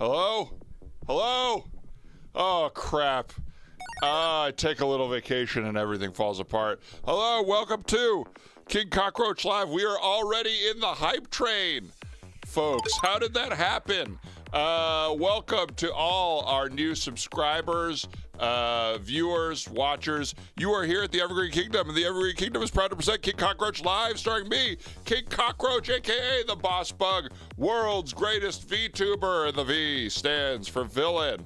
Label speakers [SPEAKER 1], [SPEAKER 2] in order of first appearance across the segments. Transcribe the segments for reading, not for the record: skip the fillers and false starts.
[SPEAKER 1] Hello? Hello? Oh, crap. I take a little vacation and everything falls apart. Hello, welcome to King Cockroach Live. We are already in the hype train, folks. How did that happen? Welcome to all our new subscribers, viewers, watchers. You are here at the Evergreen Kingdom, and the Evergreen Kingdom is proud to present King Cockroach Live, starring me, King Cockroach, a.k.a. the Boss Bug, world's greatest VTuber. The V stands for villain.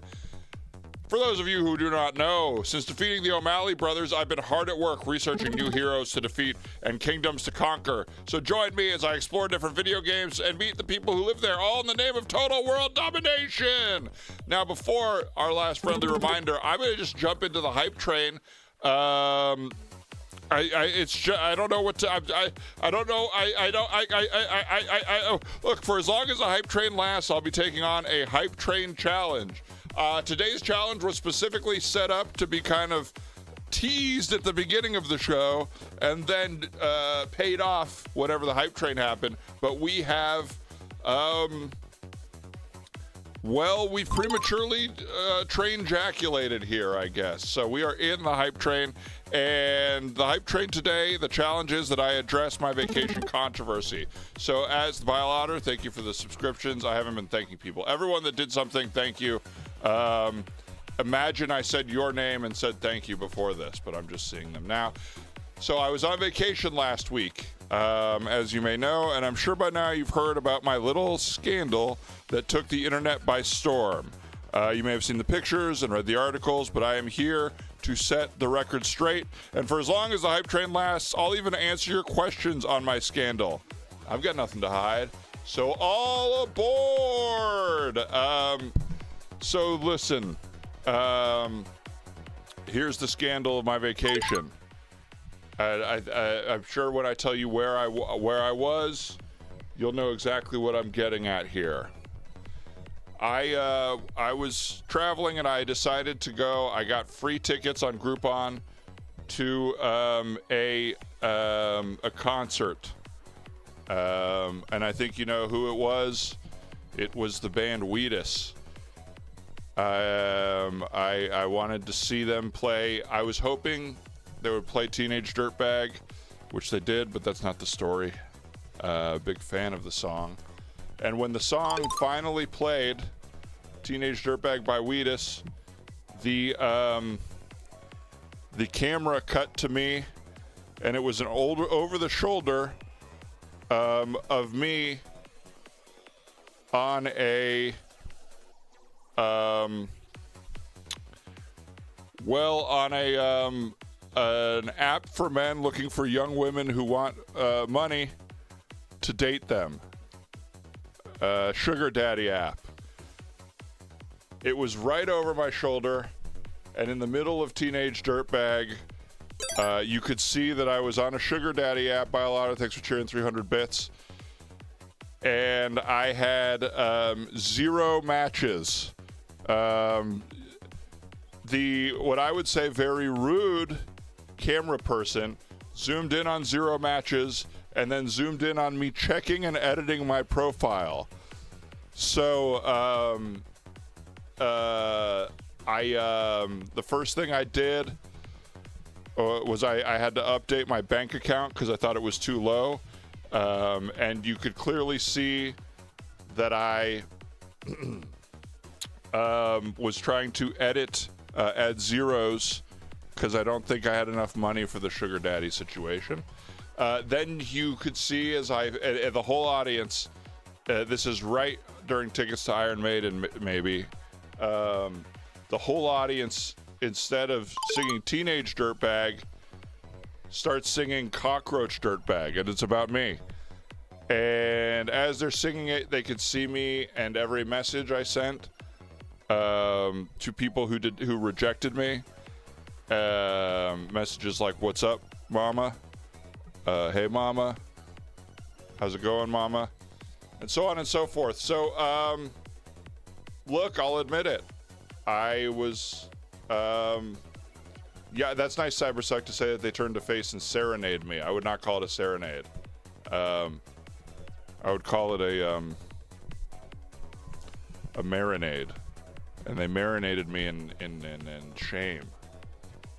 [SPEAKER 1] For those of you who do not know, since defeating the O'Malley brothers, I've been hard at work researching new heroes to defeat and kingdoms to conquer. So join me as I explore different video games and meet the people who live there, all in the name of total world domination. Now, before our last friendly reminder, I'm going to just jump into the hype train. I don't know what to, look, for as long as the hype train lasts, I'll be taking on a hype train challenge. Today's challenge was specifically set up to be kind of teased at the beginning of the show and then paid off whenever the hype train happened. But we have, we've prematurely train jaculated here, I guess. So we are in the hype train. And the hype train today, the challenge is that I address my vacation controversy. So as the Biolotter, thank you for the subscriptions. I haven't been thanking people. Everyone that did something, thank you. Imagine I said your name and said thank you before this, but I'm just seeing them now. So I was on vacation last week, as you may know, and I'm sure by now you've heard about my little scandal that took the internet by storm. You may have seen the pictures and read the articles, but I am here to set the record straight. And for as long as the hype train lasts, I'll even answer your questions on my scandal. I've got nothing to hide. So all aboard! So listen, here's the scandal of my vacation. I'm sure when I tell you where I was, you'll know exactly what I'm getting at here. I was traveling and I decided to go. I got free tickets on Groupon to a concert, and I think you know who it was. It was the band Wheatus. I wanted to see them play. I was hoping they would play Teenage Dirtbag, which they did, but that's not the story. Big fan of the song. And when the song finally played, Teenage Dirtbag by Wheatus, the camera cut to me, and it was an over the shoulder of me on an app for men looking for young women who want money to date them. Sugar daddy app. It was right over my shoulder, and in the middle of Teenage Dirtbag, you could see that I was on a sugar daddy app. By a lot of thanks for cheering 300 bits. And I had 0 matches. What I would say very rude camera person zoomed in on 0 matches and then zoomed in on me checking and editing my profile. So the first thing I did was I had to update my bank account because I thought it was too low. And you could clearly see that I was trying to add zeros because I don't think I had enough money for the sugar daddy situation. Then you could see as the whole audience, this is right during Tickets to Iron Maiden, maybe. The whole audience, instead of singing Teenage Dirtbag, starts singing Cockroach Dirtbag, and it's about me. And as they're singing it, they could see me and every message I sent to people who rejected me. Messages like, "What's up, mama? Hey, mama. How's it going, mama?" And so on and so forth. So, look, I'll admit it. I was, yeah, that's nice, Cybersuck, to say that they turned to face and serenade me. I would not call it a serenade. I would call it a marinade, and they marinated me in shame,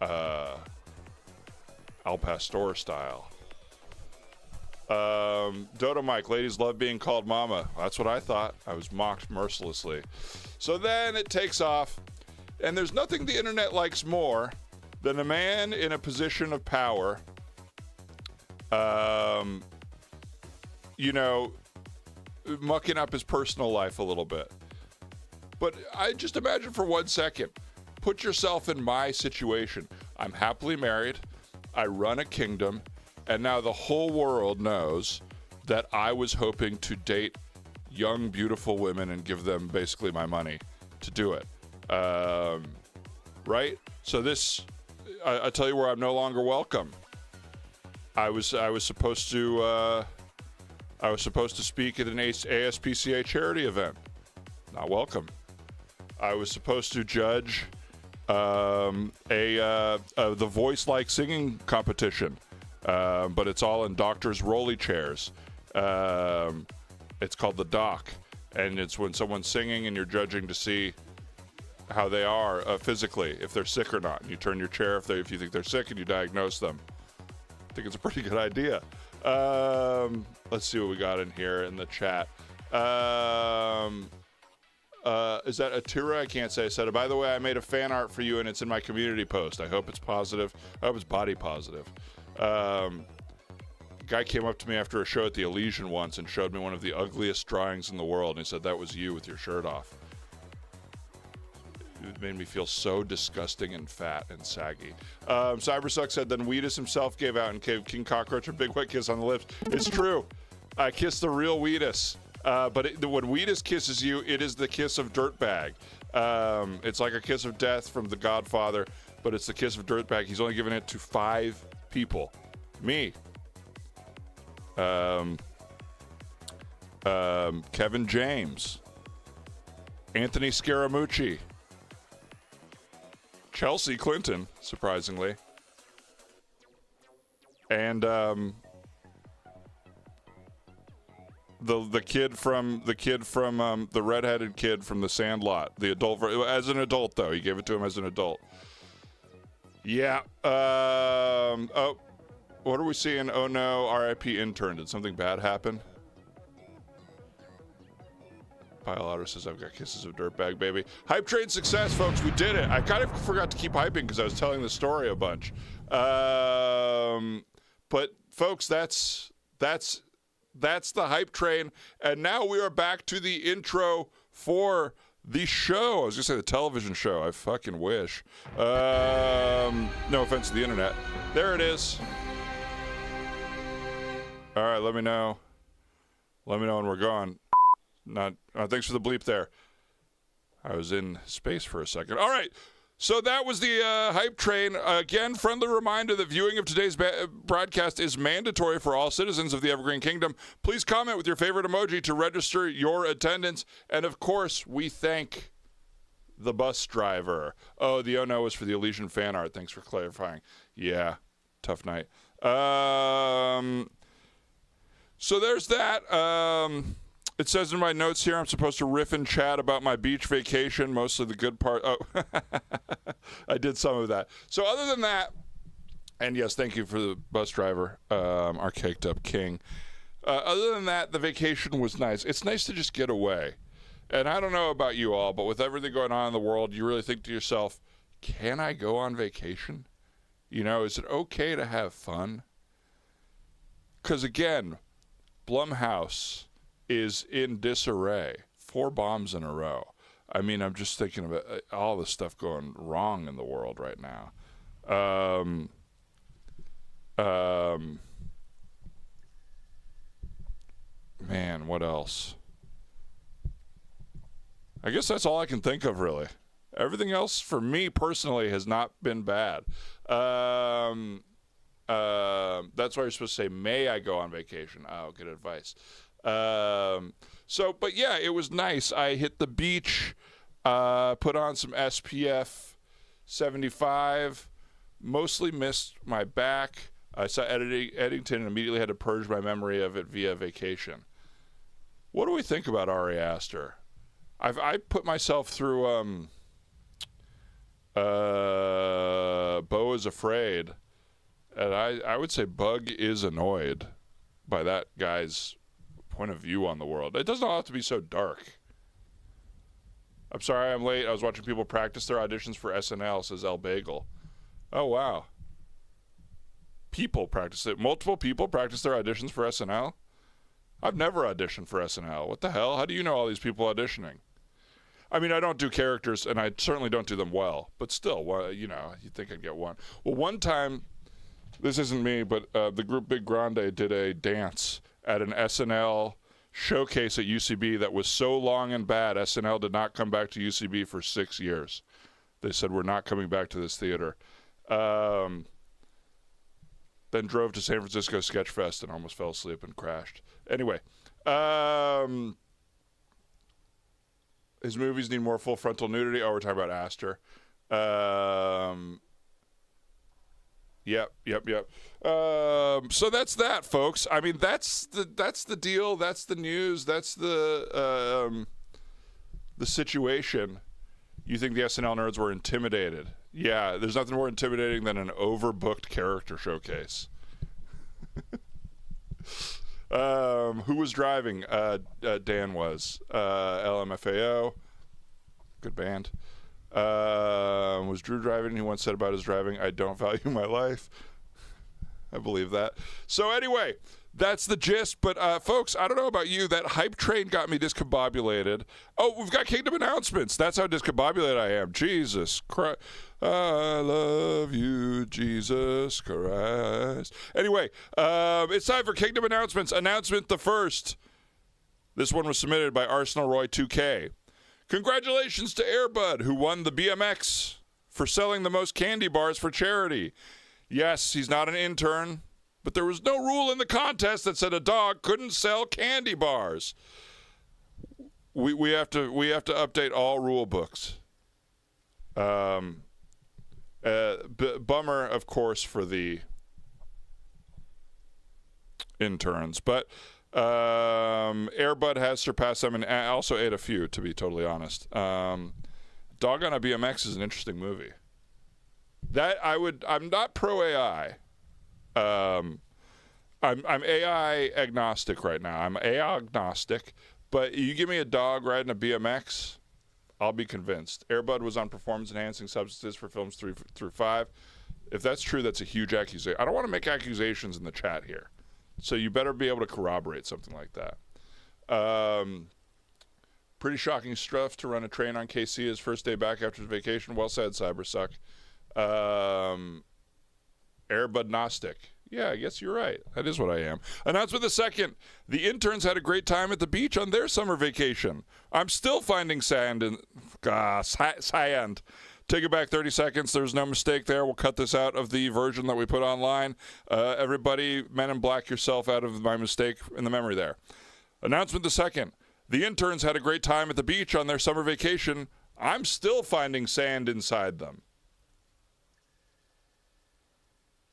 [SPEAKER 1] al pastor style. Dodo Mike, ladies love being called mama. That's what I thought. I was mocked mercilessly. So then it takes off, and there's nothing the internet likes more than a man in a position of power, mucking up his personal life a little bit. But I just imagine for 1 second, put yourself in my situation. I'm happily married. I run a kingdom. And now the whole world knows that I was hoping to date young, beautiful women and give them basically my money to do it. Right? So I tell you where I'm no longer welcome. I was supposed to speak at an ASPCA charity event. Not welcome. I was supposed to judge the voice-like singing competition. But it's all in doctors' rolly chairs. It's called the doc, and it's when someone's singing and you're judging to see how they are physically, if they're sick or not. And you turn your chair if you think they're sick, and you diagnose them. I think it's a pretty good idea. Let's see what we got in here in the chat. Is that Atira? I can't say. I said, by the way, I made a fan art for you, and it's in my community post. I hope it's positive. I hope it's body positive. Guy came up to me after a show at the Elysian once and showed me one of the ugliest drawings in the world, and he said, that was you with your shirt off. It made me feel so disgusting and fat and saggy. Cybersuck said, then Wheatus himself gave out and gave King Cockroach a big wet kiss on the lips. It's true. I kissed the real Wheatus. But when Wheatus kisses you, it is the kiss of dirtbag. It's like a kiss of death from The Godfather, but it's the kiss of dirtbag. He's only given it to 5 people. Me. Kevin James. Anthony Scaramucci. Chelsea Clinton, surprisingly. And the kid from the redheaded kid from The Sandlot, the adult, as an adult though. He gave it to him as an adult. Yeah. Oh, what are we seeing? Oh no, RIP intern. Did something bad happen? Pile Otter says, I've got kisses of dirtbag, baby. Hype train success, folks. We did it. I kind of forgot to keep hyping because I was telling the story a bunch. But folks, that's the hype train. And now we are back to the intro for the show. I was going to say the television show. I fucking wish. No offense to the internet. There it is. All right, let me know. Let me know when we're gone. Thanks for the bleep there. I was in space for a second. All right. So that was the hype train. Again, friendly reminder that viewing of today's broadcast is mandatory for all citizens of the Evergreen Kingdom. Please comment with your favorite emoji to register your attendance. And, of course, we thank the bus driver. Oh, the oh no was for the Elysian fan art. Thanks for clarifying. Yeah, tough night. So there's that. It says in my notes here I'm supposed to riff and chat about my beach vacation, mostly the good part. Oh, I did some of that. So other than that, and yes, thank you for the bus driver, our caked up king. Other than that, the vacation was nice. It's nice to just get away. And I don't know about you all, but with everything going on in the world, you really think to yourself, can I go on vacation? You know, is it okay to have fun? Because again, Blumhouse is in disarray. 4 bombs in a row. I mean, I'm just thinking about all the stuff going wrong in the world right now. Man, what else? I guess that's all I can think of, really. Everything else, for me personally, has not been bad. That's why you're supposed to say, may I go on vacation? Oh, good advice. But yeah, it was nice. I hit the beach, put on some SPF 75, mostly missed my back. I saw Eddington and immediately had to purge my memory of it via vacation. What do we think about Ari Aster? I put myself through Beau is Afraid, and I would say Bug is annoyed by that guy's point of view on the world. It doesn't all have to be so dark. I'm sorry I'm late. I was watching people practice their auditions for SNL, says El Bagel. Oh, wow. People practice it. Multiple people practice their auditions for SNL? I've never auditioned for SNL. What the hell? How do you know all these people auditioning? I mean, I don't do characters, and I certainly don't do them well. But still, well, you know, you'd think I'd get one. Well, one time, this isn't me, but the group Big Grande did a dance at an SNL showcase at UCB that was so long and bad, SNL did not come back to UCB for 6 years. They said, we're not coming back to this theater. Then drove to San Francisco Sketch Fest and almost fell asleep and crashed. Anyway, his movies need more full frontal nudity. Oh, we're talking about Astor. Yep. So that's that, folks. I mean, that's the deal. That's the news. That's the situation. You think the SNL nerds were intimidated? Yeah, there's nothing more intimidating than an overbooked character showcase. Who was driving? Dan was. LMFAO. Good band. Was Drew driving? He once said about his driving, I don't value my life. I believe that. So anyway, that's the gist. But folks, I don't know about you. That hype train got me discombobulated. Oh, we've got Kingdom announcements. That's how discombobulated I am. Jesus Christ. I love you, Jesus Christ. Anyway, it's time for Kingdom announcements. Announcement the first. This one was submitted by Arsenal Roy 2K. Congratulations to Airbud, who won the BMX for selling the most candy bars for charity. Yes, he's not an intern, but there was no rule in the contest that said a dog couldn't sell candy bars. We have to update all rule books. Bummer, of course, for the interns, but Airbud has surpassed them, and I also ate a few, to be totally honest. Dog on a BMX is an interesting movie. I'm not pro AI. I'm AI agnostic right now. I'm AI agnostic, but you give me a dog riding a BMX, I'll be convinced. Airbud was on performance-enhancing substances for films 3 through 5. If that's true, that's a huge accusation. I don't want to make accusations in the chat here, so you better be able to corroborate something like that. Pretty shocking stuff to run a train on KC his first day back after his vacation. Well said, Cybersuck. Airbud Gnostic. Yeah, I guess you're right. That is what I am. Announcement the second. The interns had a great time at the beach on their summer vacation. I'm still finding sand in... sand. Take it back 30 seconds. There's no mistake there. We'll cut this out of the version that we put online. Everybody, Men in Black yourself out of my mistake in the memory there. Announcement the second. The interns had a great time at the beach on their summer vacation. I'm still finding sand inside them.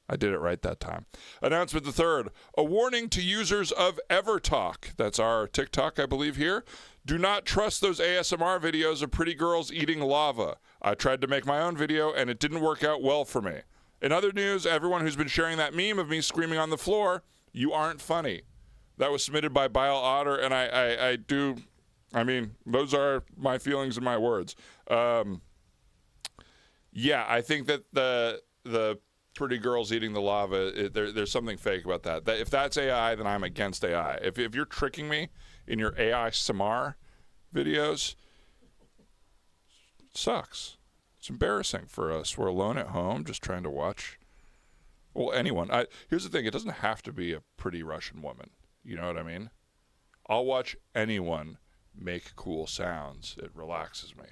[SPEAKER 1] I did it right that time. Announcement the third. A warning to users of EverTalk. That's our TikTok, I believe, here. Do not trust those ASMR videos of pretty girls eating lava. I tried to make my own video, and it didn't work out well for me. In other news, everyone who's been sharing that meme of me screaming on the floor, you aren't funny. That was submitted by Bile Otter, and I mean, those are my feelings and my words. Yeah, I think that the pretty girls eating the lava, there's something fake about that. If that's AI, then I'm against AI. If you're tricking me in your AI Samar videos, it sucks. It's embarrassing for us. We're alone at home just trying to watch. Well, anyone. Here's the thing. It doesn't have to be a pretty Russian woman. You know what I mean? I'll watch anyone make cool sounds. It relaxes me.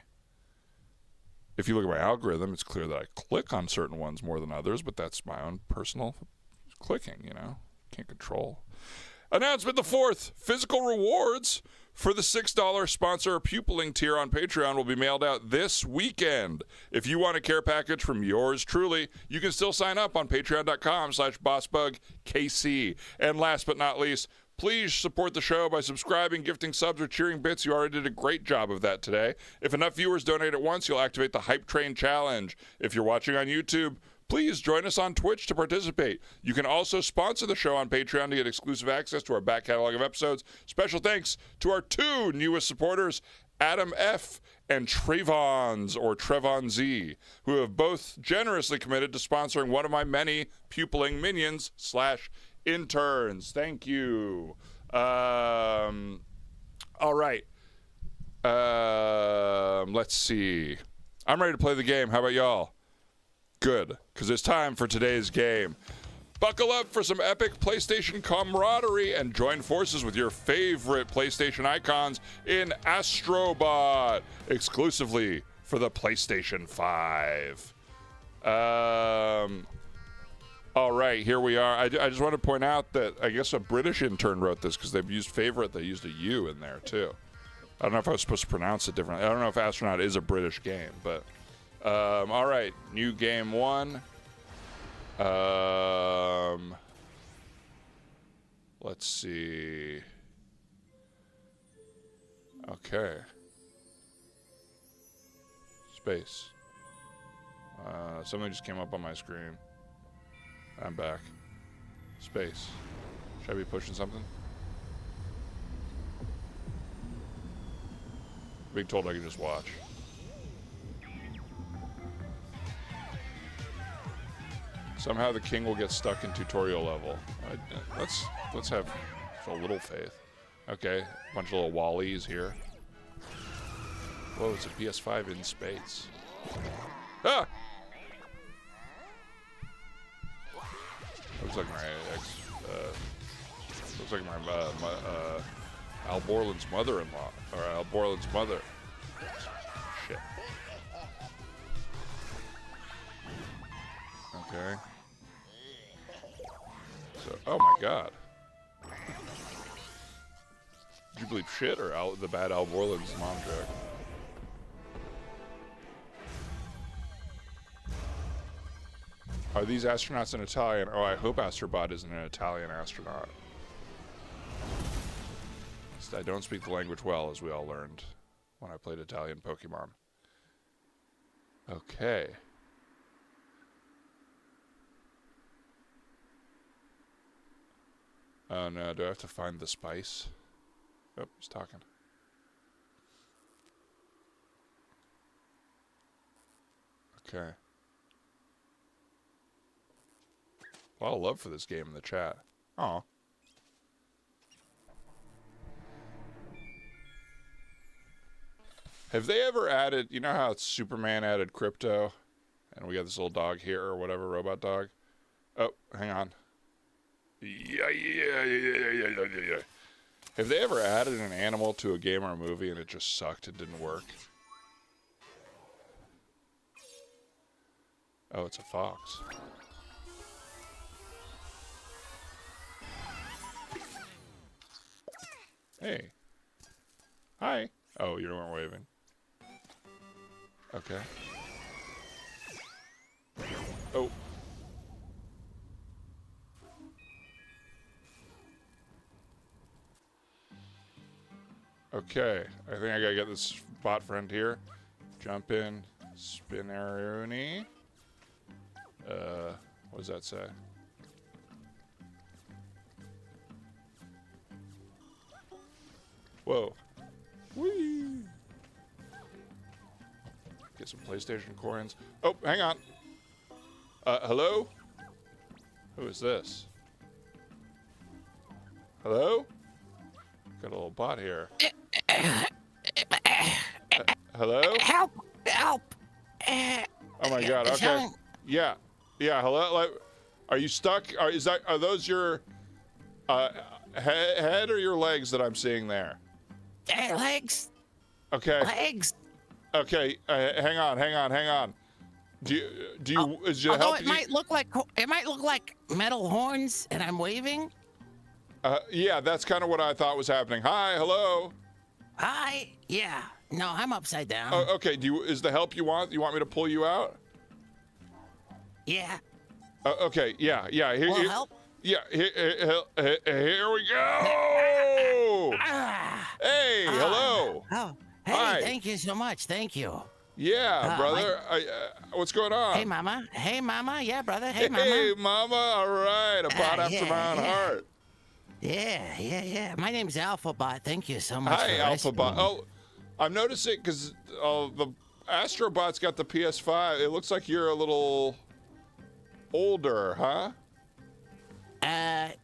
[SPEAKER 1] If you look at my algorithm, it's clear that I click on certain ones more than others, but that's my own personal clicking, you know. Can't control. Announcement the fourth. Physical rewards for the $6 sponsor pupiling tier on Patreon will be mailed out this weekend. If you want a care package from yours truly, you can still sign up on patreon.com/bossbugkc. And last but not least, Please support the show by subscribing, gifting subs, or cheering bits. You already did a great job of that today. If enough viewers donate at once, you'll activate the Hype Train Challenge. If you're watching on YouTube, please join us on Twitch to participate. You can also sponsor the show on Patreon to get exclusive access to our back catalog of episodes. Special thanks to our 2 newest supporters, Adam F. and Trevon Z, who have both generously committed to sponsoring one of my many pupiling minions / interns. Thank you. All right. Let's see. I'm ready to play the game. How about y'all? Good, because it's time for today's game. Buckle up for some epic PlayStation camaraderie and join forces with your favorite PlayStation icons in ASTRO BOT, exclusively for the PlayStation 5. All right, here we are. I just want to point out that I guess a British intern wrote this because they've used favorite. They used a U in there, too. I don't know if I was supposed to pronounce it differently. I don't know if Astronaut is a British game, but... all right, new game 1. Let's see. Okay. Space. Something just came up on my screen. I'm back. Space. Should I be pushing something? Being told I can just watch. Somehow the king will get stuck in tutorial level. Let's have a little faith. Okay, a bunch of little Wallies here. Whoa, it's a PS5 in space. Ah! Looks like my Al Borland's mother-in-law, or Al Borland's mother. Shit. Okay. So, oh my god. Did you believe shit or the bad Al Borland's mom joke? Are these astronauts in Italian? Oh, I hope Astro Bot isn't an Italian astronaut. I don't speak the language well, as we all learned when I played Italian Pokemon. Okay. Oh no, do I have to find the spice? Oh, he's talking. Okay. A lot of love for this game in the chat. Aw. Have they ever added, you know how Superman added crypto? And we got this little dog here, or whatever, robot dog? Oh, hang on. Yeah. Have they ever added an animal to a game or a movie and it just sucked and didn't work? Oh, it's a fox. Hey. Hi. Oh, you weren't waving. Okay. Oh. Okay. I think I gotta get this bot friend here. Jump in. Spinneroonie. What does that say? Whoa. Whee! Get some PlayStation coins. Oh, hang on. Hello? Who is this? Hello? Got a little bot here. Hello?
[SPEAKER 2] Help! Help!
[SPEAKER 1] Oh my god, okay. Yeah. Yeah, hello? Like, are you stuck? Are those your head or your legs that I'm seeing there?
[SPEAKER 2] Legs.
[SPEAKER 1] Okay.
[SPEAKER 2] Legs.
[SPEAKER 1] Okay, hang on. Do you is your help?
[SPEAKER 2] Although it might look like metal horns, and I'm waving.
[SPEAKER 1] Yeah, that's kind of what I thought was happening. Hi, hello.
[SPEAKER 2] Hi. Yeah. No, I'm upside down.
[SPEAKER 1] Oh, okay. Is the help you want? You want me to pull you out?
[SPEAKER 2] Yeah.
[SPEAKER 1] Okay. Yeah. Here.
[SPEAKER 2] Will help?
[SPEAKER 1] Yeah, here we go. Hey, hello.
[SPEAKER 2] Oh, hey,
[SPEAKER 1] Hi.
[SPEAKER 2] thank you so much. Thank you.
[SPEAKER 1] Yeah, brother. What's going on?
[SPEAKER 2] Hey, mama. Hey, mama. Yeah, brother. Hey, mama.
[SPEAKER 1] Hey, mama. All right, a bot after my own heart.
[SPEAKER 2] Yeah. My name's Alpha Bot. Thank you so much.
[SPEAKER 1] Hi,
[SPEAKER 2] for
[SPEAKER 1] Alpha Bot.
[SPEAKER 2] rescuing me.
[SPEAKER 1] Oh, I'm noticing because the Astro Bot's got the PS5. It looks like you're a little older, huh?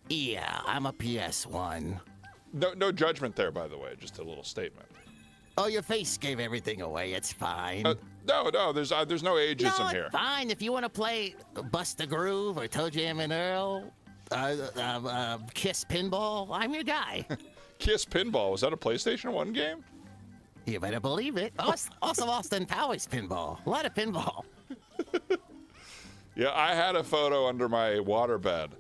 [SPEAKER 2] Yeah, I'm a PS1.
[SPEAKER 1] No judgment there, by the way. Just a little statement.
[SPEAKER 2] Oh, your face gave everything away. It's fine.
[SPEAKER 1] No, there's no ageism
[SPEAKER 2] no,
[SPEAKER 1] here.
[SPEAKER 2] it's fine. If you want to play Bust the Groove or Toe Jam and Earl, Kiss Pinball, I'm your guy.
[SPEAKER 1] Kiss Pinball, was that a PlayStation 1 game?
[SPEAKER 2] You better believe it. Also, Austin Powers Pinball. A lot of pinball.
[SPEAKER 1] Yeah, I had a photo under my waterbed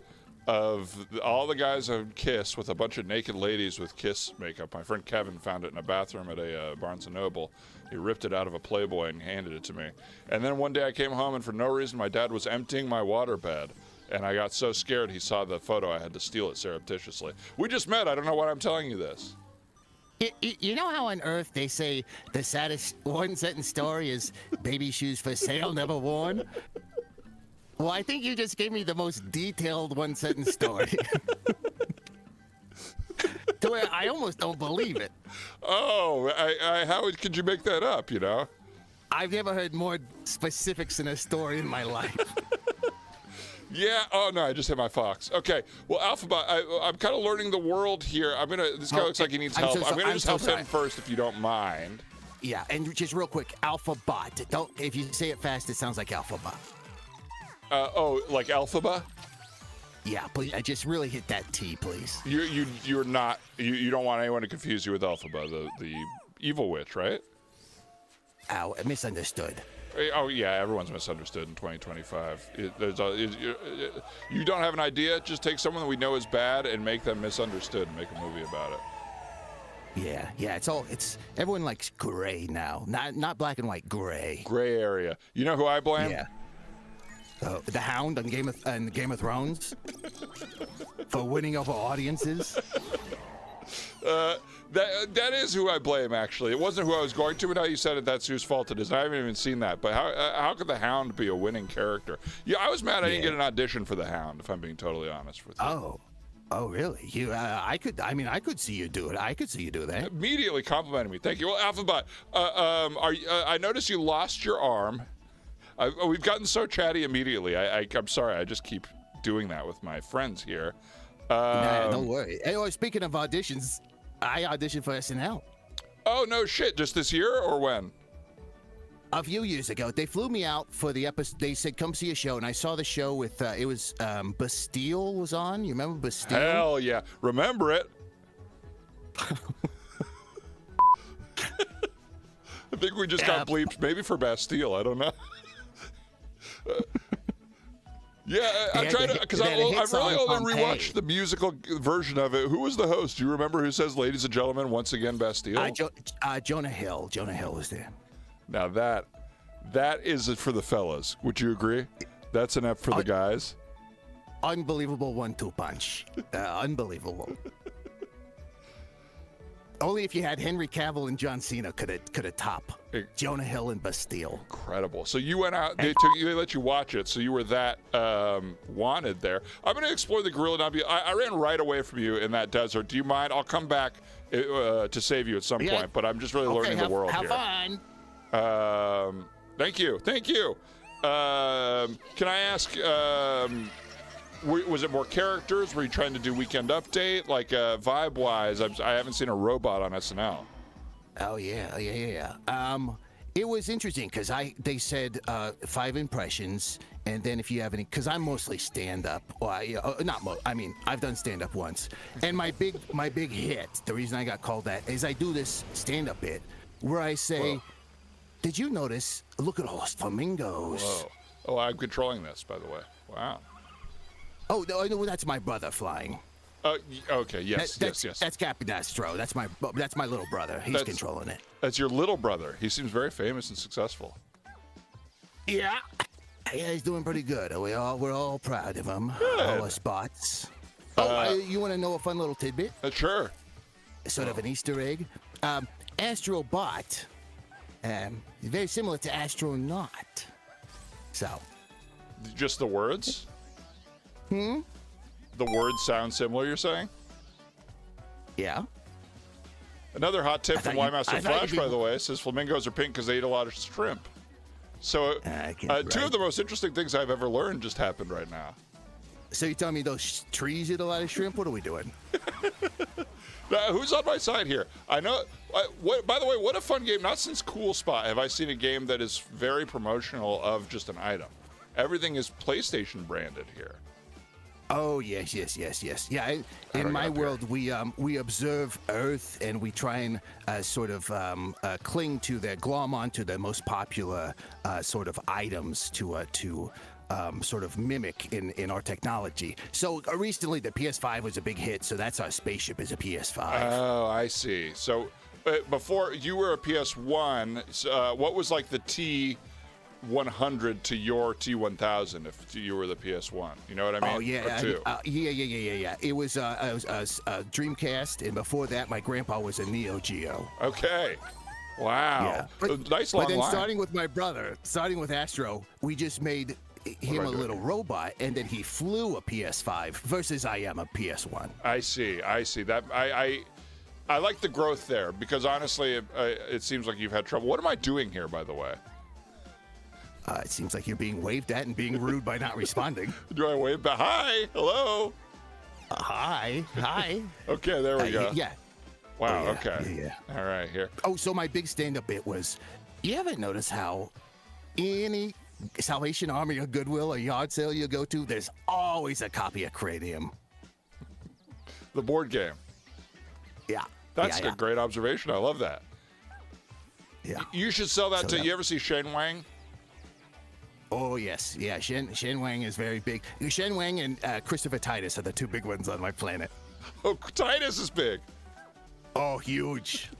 [SPEAKER 1] of all the guys on Kiss with a bunch of naked ladies with Kiss makeup. My friend Kevin found it in a bathroom at a Barnes & Noble. He ripped it out of a Playboy and handed it to me. And then one day I came home, and for no reason, my dad was emptying my waterbed. And I got so scared he saw the photo, I had to steal it surreptitiously. We just met. I don't know why I'm telling you this.
[SPEAKER 2] You know how on Earth they say the saddest one-sentence story is baby shoes for sale, never worn? Well, I think you just gave me the most detailed one-sentence story. To where I almost don't believe it.
[SPEAKER 1] Oh, how could you make that up, you know?
[SPEAKER 2] I've never heard more specifics in a story in my life.
[SPEAKER 1] Yeah. Oh no, I just hit my fox. Okay. Well, Alphabet, I'm kind of learning the world here. This guy looks like he needs help. I'm gonna just help him first, if you don't mind.
[SPEAKER 2] Yeah, and just real quick, Alpha Bot. If you say it fast, it sounds like Alpha Bot.
[SPEAKER 1] Like Alphaba?
[SPEAKER 2] Yeah, please. Just really hit that T, please.
[SPEAKER 1] You're not. You don't want anyone to confuse you with Alphaba, the evil witch, right?
[SPEAKER 2] Ow, misunderstood.
[SPEAKER 1] Oh yeah, everyone's misunderstood in 2025. You don't have an idea? Just take someone that we know is bad and make them misunderstood and make a movie about it.
[SPEAKER 2] Yeah. It's everyone likes gray now, not black and white. Gray.
[SPEAKER 1] Gray area. You know who I blame?
[SPEAKER 2] Yeah. The Hound on Game of Thrones for winning over audiences.
[SPEAKER 1] That is who I blame, actually. It wasn't who I was going to, but now you said it, that's whose fault it is. I haven't even seen that. But how could the Hound be a winning character? Yeah, I was mad I didn't get an audition for the Hound, if I'm being totally honest with you.
[SPEAKER 2] Oh, really? I could see you do it. I could see you do that.
[SPEAKER 1] Immediately complimented me. Thank you. Well, Alphabet, I noticed you lost your arm. We've gotten so chatty immediately. I'm sorry. I just keep doing that with my friends here.
[SPEAKER 2] Nah, don't worry. Hey, speaking of auditions, I auditioned for SNL.
[SPEAKER 1] Oh, no shit. Just this year or when?
[SPEAKER 2] A few years ago. They flew me out for the episode. They said, come see a show. And I saw the show with, it was Bastille was on. You remember Bastille?
[SPEAKER 1] Hell yeah. Remember it. I think we just got bleeped. Maybe for Bastille. I don't know. Yeah, I'm trying to, because I've really only rewatched the musical version of it. Who was the host? Do you remember who says, ladies and gentlemen, once again, Bastille?
[SPEAKER 2] Jonah Hill. Jonah Hill was there.
[SPEAKER 1] Now that is it for the fellas. Would you agree? That's an F for the guys.
[SPEAKER 2] Unbelievable 1-2 punch. Unbelievable. Only if you had Henry Cavill and John Cena could have top Jonah Hill and Bastille.
[SPEAKER 1] Incredible. So you went out. They let you watch it. So you were that wanted there. I'm going to explore the gorilla. I ran right away from you in that desert. Do you mind? I'll come back to save you at some point. But I'm just really learning the world here.
[SPEAKER 2] Have fun.
[SPEAKER 1] Thank you. Can I ask? Was it more characters? Were you trying to do Weekend Update? Like vibe-wise, I haven't seen a robot on SNL.
[SPEAKER 2] Oh yeah. It was interesting because they said 5 impressions, and then if you have any, because I'm mostly stand-up. Well, I've done stand-up once, and my big hit. The reason I got called that is I do this stand-up bit where I say, "Whoa. Did you notice? Look at all those flamingos."
[SPEAKER 1] Whoa! Oh, I'm controlling this, by the way. Wow.
[SPEAKER 2] Oh, no, that's my brother flying.
[SPEAKER 1] Okay, yes.
[SPEAKER 2] That's Captain Astro. That's my little brother. He's controlling it.
[SPEAKER 1] That's your little brother. He seems very famous and successful.
[SPEAKER 2] Yeah. Yeah, he's doing pretty good. We're all proud of him.
[SPEAKER 1] Good.
[SPEAKER 2] All us bots. You want to know a fun little tidbit?
[SPEAKER 1] Sure.
[SPEAKER 2] Sort of an Easter egg. Astro Bot, very similar to astronaut. So.
[SPEAKER 1] Just the words? The words sound similar, you're saying?
[SPEAKER 2] Yeah.
[SPEAKER 1] Another hot tip from Why Master Flash, by the way, says flamingos are pink because they eat a lot of shrimp. So, two of the most interesting things I've ever learned just happened right now.
[SPEAKER 2] So you're telling me those trees eat a lot of shrimp? What are we doing?
[SPEAKER 1] Now, who's on my side here? I know. By the way, what a fun game. Not since Cool Spot have I seen a game that is very promotional of just an item. Everything is PlayStation branded here.
[SPEAKER 2] Oh, yes. Yeah, in my world, we observe Earth and we try and glom onto the most popular sort of items to sort of mimic in our technology. So recently, the PS5 was a big hit, so that's our spaceship is a PS5.
[SPEAKER 1] Oh, I see. So before you were a PS1, what was like the T100 to your T1000 if you were the PS1? You know what I mean?
[SPEAKER 2] Oh yeah, yeah. It was a Dreamcast, and before that, my grandpa was a Neo Geo.
[SPEAKER 1] Okay. Wow.
[SPEAKER 2] Yeah.
[SPEAKER 1] Nice long
[SPEAKER 2] But then
[SPEAKER 1] line.
[SPEAKER 2] starting with my brother, starting with Astro, we just made him a little robot, and then he flew a PS5 versus I am a PS1.
[SPEAKER 1] I see. That I like the growth there because honestly, it seems like you've had trouble. What am I doing here, by the way?
[SPEAKER 2] It seems like you're being waved at and being rude by not responding.
[SPEAKER 1] Do I wave back? Hi, hello.
[SPEAKER 2] Hi.
[SPEAKER 1] Okay, there we go.
[SPEAKER 2] Yeah.
[SPEAKER 1] Wow.
[SPEAKER 2] Oh, yeah.
[SPEAKER 1] Okay.
[SPEAKER 2] Yeah.
[SPEAKER 1] All right. Here.
[SPEAKER 2] Oh, so my big stand-up bit was, you ever notice how any Salvation Army or Goodwill or yard sale you go to, there's always a copy of Cranium.
[SPEAKER 1] The board game.
[SPEAKER 2] Yeah.
[SPEAKER 1] That's a great observation. I love that.
[SPEAKER 2] Yeah.
[SPEAKER 1] You should sell that to. You ever see Shane Wang?
[SPEAKER 2] Oh yes, yeah. Shen Wang is very big. Shen Wang and Christopher Titus are the two big ones on my planet.
[SPEAKER 1] Oh, Titus is big.
[SPEAKER 2] Oh, huge.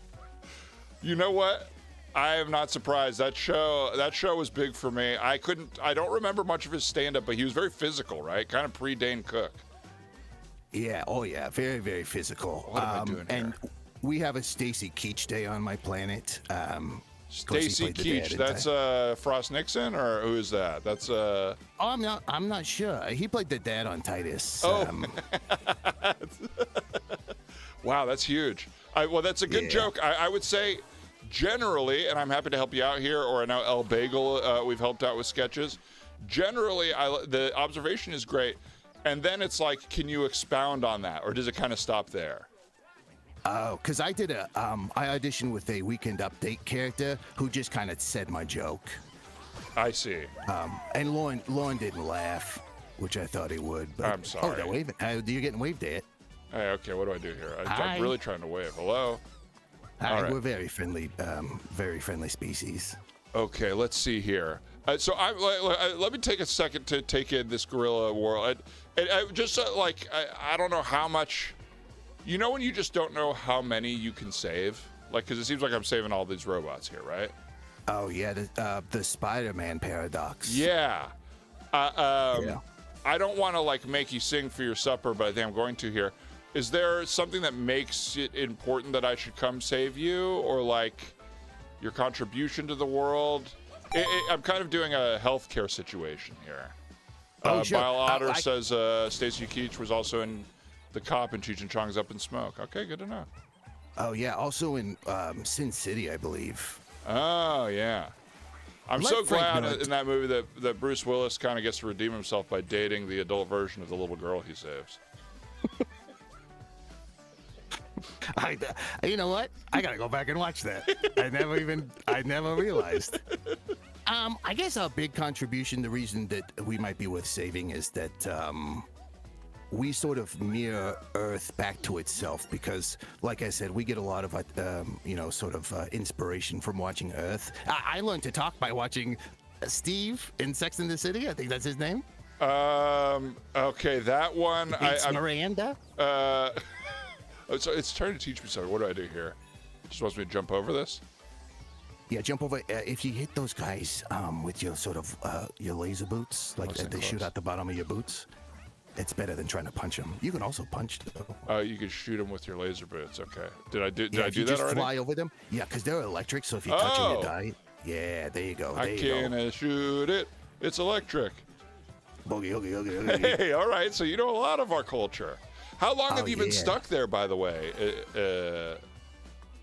[SPEAKER 1] You know what? I am not surprised. That show was big for me. I don't remember much of his stand-up, but he was very physical, right? Kind of pre-Dane Cook.
[SPEAKER 2] Yeah. Oh yeah. Very, very physical.
[SPEAKER 1] What am I doing here?
[SPEAKER 2] And we have a Stacy Keach Day on my planet.
[SPEAKER 1] Stacy Keach. That's Frost Nixon, or who is that? That's
[SPEAKER 2] Oh, I'm not sure. He played the dad on Titus.
[SPEAKER 1] Oh. Wow, that's huge. Well, that's a good joke. I would say generally, and I'm happy to help you out here, or I know El Bagel, we've helped out with sketches. Generally, the observation is great. And then it's like, can you expound on that? Or does it kind of stop there?
[SPEAKER 2] Oh, because I did I auditioned with a Weekend Update character who just kind of said my joke.
[SPEAKER 1] I see.
[SPEAKER 2] And Lauren didn't laugh, which I thought he would. But,
[SPEAKER 1] I'm sorry.
[SPEAKER 2] Oh, they're waving. You're getting waved at.
[SPEAKER 1] Hey, okay, what do I do here?
[SPEAKER 2] Hi.
[SPEAKER 1] I'm really trying to wave. Hello?
[SPEAKER 2] Hi,
[SPEAKER 1] All right.
[SPEAKER 2] We're very friendly species.
[SPEAKER 1] Okay, let's see here. So let me take a second to take in this gorilla world. Just I don't know how much. You know when you just don't know how many you can save? Like, because it seems like I'm saving all these robots here, right?
[SPEAKER 2] Oh, yeah, the Spider-Man paradox.
[SPEAKER 1] Yeah. I don't want to, make you sing for your supper, but I think I'm going to here. Is there something that makes it important that I should come save you? Or, your contribution to the world? I'm kind of doing a healthcare situation here.
[SPEAKER 2] Oh, sure.
[SPEAKER 1] Bile Otter says Stacy Keach was also in The Cop and Cheech and Chong's Up in Smoke. Okay, good to know.
[SPEAKER 2] Oh, yeah, also in Sin City, I believe.
[SPEAKER 1] Oh, yeah. I'm
[SPEAKER 2] Let
[SPEAKER 1] so
[SPEAKER 2] Frank
[SPEAKER 1] glad
[SPEAKER 2] know it.
[SPEAKER 1] in that movie that Bruce Willis kind of gets to redeem himself by dating the adult version of the little girl he saves.
[SPEAKER 2] You know what? I gotta go back and watch that. I never realized. I guess our big contribution, the reason that we might be worth saving is that we sort of mirror Earth back to itself because, like I said, we get a lot of, inspiration from watching Earth. I learned to talk by watching Steve in Sex and the City. I think that's his name.
[SPEAKER 1] Okay, that one.
[SPEAKER 2] It's Miranda.
[SPEAKER 1] So it's trying to teach me something. What do I do here? It just wants me to jump over this?
[SPEAKER 2] Yeah, jump over. If you hit those guys with your sort of your laser boots, like
[SPEAKER 1] Listen
[SPEAKER 2] they shoot
[SPEAKER 1] close.
[SPEAKER 2] out the bottom of your boots, it's better than trying to punch them. You can also punch though.
[SPEAKER 1] You can shoot them with your laser boots. Okay. Did I do
[SPEAKER 2] If you
[SPEAKER 1] that
[SPEAKER 2] just
[SPEAKER 1] already?
[SPEAKER 2] fly over them, yeah, because they're electric. So if you touch them,
[SPEAKER 1] Oh.
[SPEAKER 2] you die. Yeah, there you go. There
[SPEAKER 1] I
[SPEAKER 2] you
[SPEAKER 1] can't
[SPEAKER 2] go.
[SPEAKER 1] shoot it. It's electric.
[SPEAKER 2] Boogie, oogie, oogie, oogie.
[SPEAKER 1] Hey, all right. So you know a lot of our culture. How long have
[SPEAKER 2] Oh,
[SPEAKER 1] you been
[SPEAKER 2] yeah.
[SPEAKER 1] stuck there, by the way?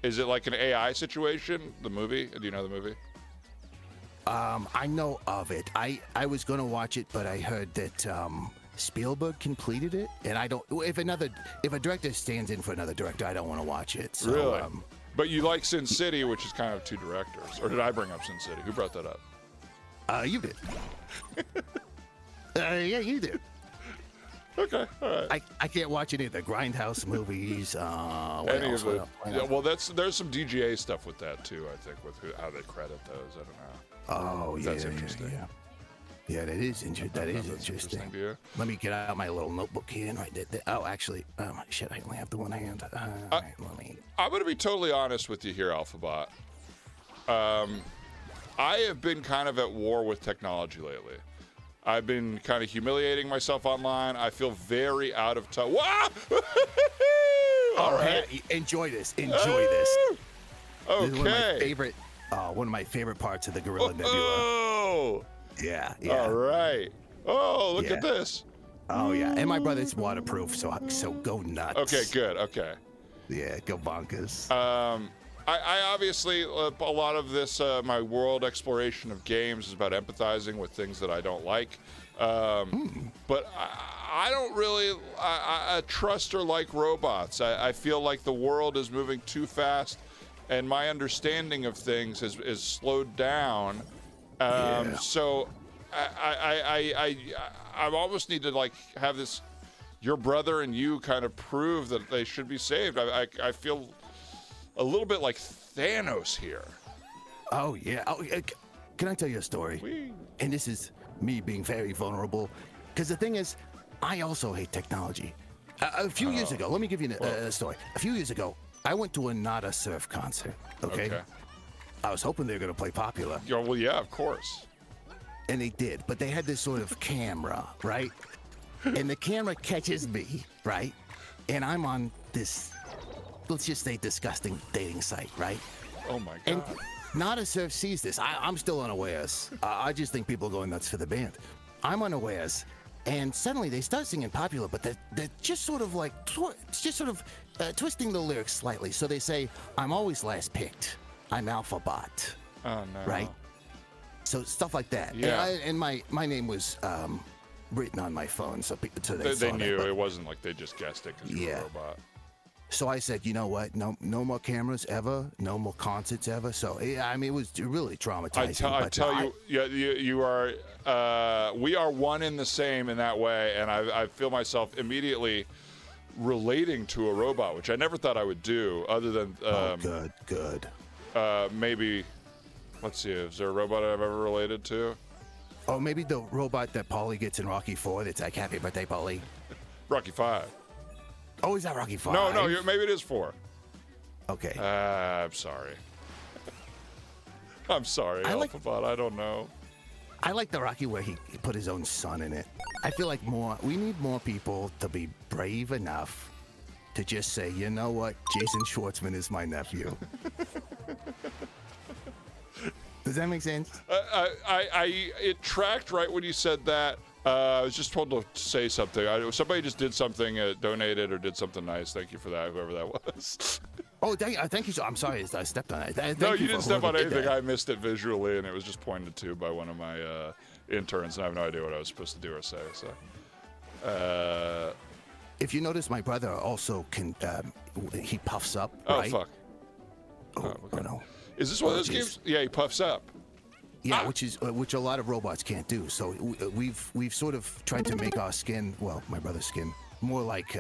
[SPEAKER 1] Is it like an AI situation, the movie? Do you know the movie?
[SPEAKER 2] I know of it. I was gonna watch it, but I heard that Spielberg completed it, and I don't. If a director stands in for another director, I don't want to watch it. So,
[SPEAKER 1] Really? But you like Sin City, which is kind of two directors. Or did I bring up Sin City? Who brought that up?
[SPEAKER 2] You did. Yeah, you did.
[SPEAKER 1] Okay, all right.
[SPEAKER 2] I can't watch any of the Grindhouse movies. What
[SPEAKER 1] Any
[SPEAKER 2] else?
[SPEAKER 1] of
[SPEAKER 2] What
[SPEAKER 1] it.
[SPEAKER 2] else? What
[SPEAKER 1] Yeah,
[SPEAKER 2] else?
[SPEAKER 1] well, there's some DGA stuff with that too. I think with how they credit those. I don't know.
[SPEAKER 2] Oh, yeah,
[SPEAKER 1] That's
[SPEAKER 2] yeah,
[SPEAKER 1] interesting.
[SPEAKER 2] yeah. Yeah, that is interesting. That is
[SPEAKER 1] That's
[SPEAKER 2] interesting.
[SPEAKER 1] to you.
[SPEAKER 2] Let me get out my little notebook here and write that. Oh, actually, shit, I only have the one hand. All right, let me.
[SPEAKER 1] I'm going to be totally honest with you here, AlphaBot. I have been kind of at war with technology lately. I've been kind of humiliating myself online. I feel very out of touch. Wow! All right.
[SPEAKER 2] Yeah, enjoy this. Enjoy this.
[SPEAKER 1] Okay.
[SPEAKER 2] This is one of my favorite. One of my favorite parts of the Gorilla Nebula.
[SPEAKER 1] Oh!
[SPEAKER 2] Yeah, yeah.
[SPEAKER 1] All right. Oh, look
[SPEAKER 2] Yeah.
[SPEAKER 1] at this.
[SPEAKER 2] Oh yeah, and my brother's waterproof, so go nuts.
[SPEAKER 1] Okay, good. Okay.
[SPEAKER 2] Yeah, go bonkers.
[SPEAKER 1] I obviously, a lot of this, my world exploration of games is about empathizing with things that I don't like. But I don't really I trust or like robots. I feel like the world is moving too fast, and my understanding of things is slowed down.
[SPEAKER 2] Yeah.
[SPEAKER 1] So I almost need to like have this, your brother and you kind of prove that they should be saved. I feel a little bit like Thanos here.
[SPEAKER 2] Oh yeah. Oh, can I tell you a story?
[SPEAKER 1] Whee.
[SPEAKER 2] And this is me being very vulnerable, because the thing is, I also hate technology. A few years ago, let me give you a story. A few years ago, I went to a Nada Surf concert. Okay. I was hoping they were gonna play Popular,
[SPEAKER 1] Yeah, well, yeah, of course.
[SPEAKER 2] and they did. But they had this sort of camera, right? And the camera catches me, right? And I'm on this, let's just say, disgusting dating site, right?
[SPEAKER 1] Oh my God.
[SPEAKER 2] And Nada Surf sees this. I'm still unawares. I just think people are going nuts for the band. I'm unawares. And suddenly they start singing Popular, but they're just sort of like, twisting the lyrics slightly. So they say, I'm always last picked. I'm Alpha Bot.
[SPEAKER 1] Oh no.
[SPEAKER 2] Right? So stuff like that.
[SPEAKER 1] Yeah.
[SPEAKER 2] And my name was written on my phone, so they
[SPEAKER 1] They
[SPEAKER 2] saw
[SPEAKER 1] knew
[SPEAKER 2] that.
[SPEAKER 1] it wasn't like they just guessed it because you're
[SPEAKER 2] Yeah.
[SPEAKER 1] a robot.
[SPEAKER 2] So I said, you know what? No more cameras ever. No more concerts ever. So I mean, it was really traumatizing.
[SPEAKER 1] I
[SPEAKER 2] but,
[SPEAKER 1] tell you, yeah, you are. We are one in the same in that way, and I feel myself immediately relating to a robot, which I never thought I would do, other than
[SPEAKER 2] good.
[SPEAKER 1] maybe. Let's see, is there a robot I've ever related to?
[SPEAKER 2] Oh, maybe the robot that Paulie gets in Rocky 4. That's like, happy birthday, Paulie.
[SPEAKER 1] Rocky 5.
[SPEAKER 2] Oh, is that Rocky 5?
[SPEAKER 1] No, maybe it is 4.
[SPEAKER 2] Okay.
[SPEAKER 1] I'm sorry. I'm sorry,
[SPEAKER 2] I like-
[SPEAKER 1] AlphaBot. I don't know.
[SPEAKER 2] I like the Rocky where he put his own son in it. I feel like we need more people to be brave enough to just say, you know what? Jason Schwartzman is my nephew. Does that make sense?
[SPEAKER 1] It tracked right when you said that. I was just told to say something. Somebody just did something, donated or did something nice. Thank you for that, whoever that was.
[SPEAKER 2] Oh, thank you. I'm sorry, I stepped on it. Thank
[SPEAKER 1] No,
[SPEAKER 2] you
[SPEAKER 1] you
[SPEAKER 2] for
[SPEAKER 1] didn't step
[SPEAKER 2] whoever
[SPEAKER 1] on
[SPEAKER 2] did
[SPEAKER 1] anything.
[SPEAKER 2] that.
[SPEAKER 1] I missed it visually, and it was just pointed to by one of my interns, and I have no idea what I was supposed to do or say. So,
[SPEAKER 2] If you notice, my brother also can. He puffs up.
[SPEAKER 1] oh
[SPEAKER 2] right?
[SPEAKER 1] fuck!
[SPEAKER 2] Oh,
[SPEAKER 1] okay.
[SPEAKER 2] no.
[SPEAKER 1] Is this one of those
[SPEAKER 2] Jeez.
[SPEAKER 1] games? Yeah, he puffs up.
[SPEAKER 2] Yeah, which a lot of robots can't do. So we've sort of tried to make our skin, well, my brother's skin, more like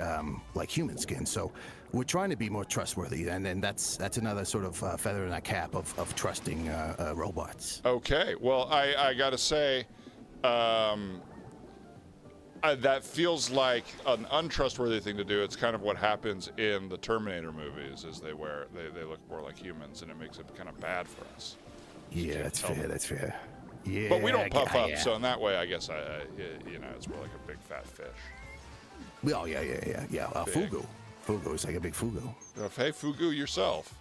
[SPEAKER 2] human skin. So we're trying to be more trustworthy, and then that's another sort of feather in our cap of trusting robots.
[SPEAKER 1] Okay, well, I gotta say, that feels like an untrustworthy thing to do. It's kind of what happens in the Terminator movies, is they look more like humans, and it makes it kind of bad for us.
[SPEAKER 2] Yeah, that's fair. That's fair. Yeah.
[SPEAKER 1] But we don't puff up,
[SPEAKER 2] yeah.
[SPEAKER 1] so in that way, I guess it's more like a big fat fish.
[SPEAKER 2] Oh yeah.
[SPEAKER 1] Big.
[SPEAKER 2] Fugu is like a big fugu.
[SPEAKER 1] Hey, fugu yourself.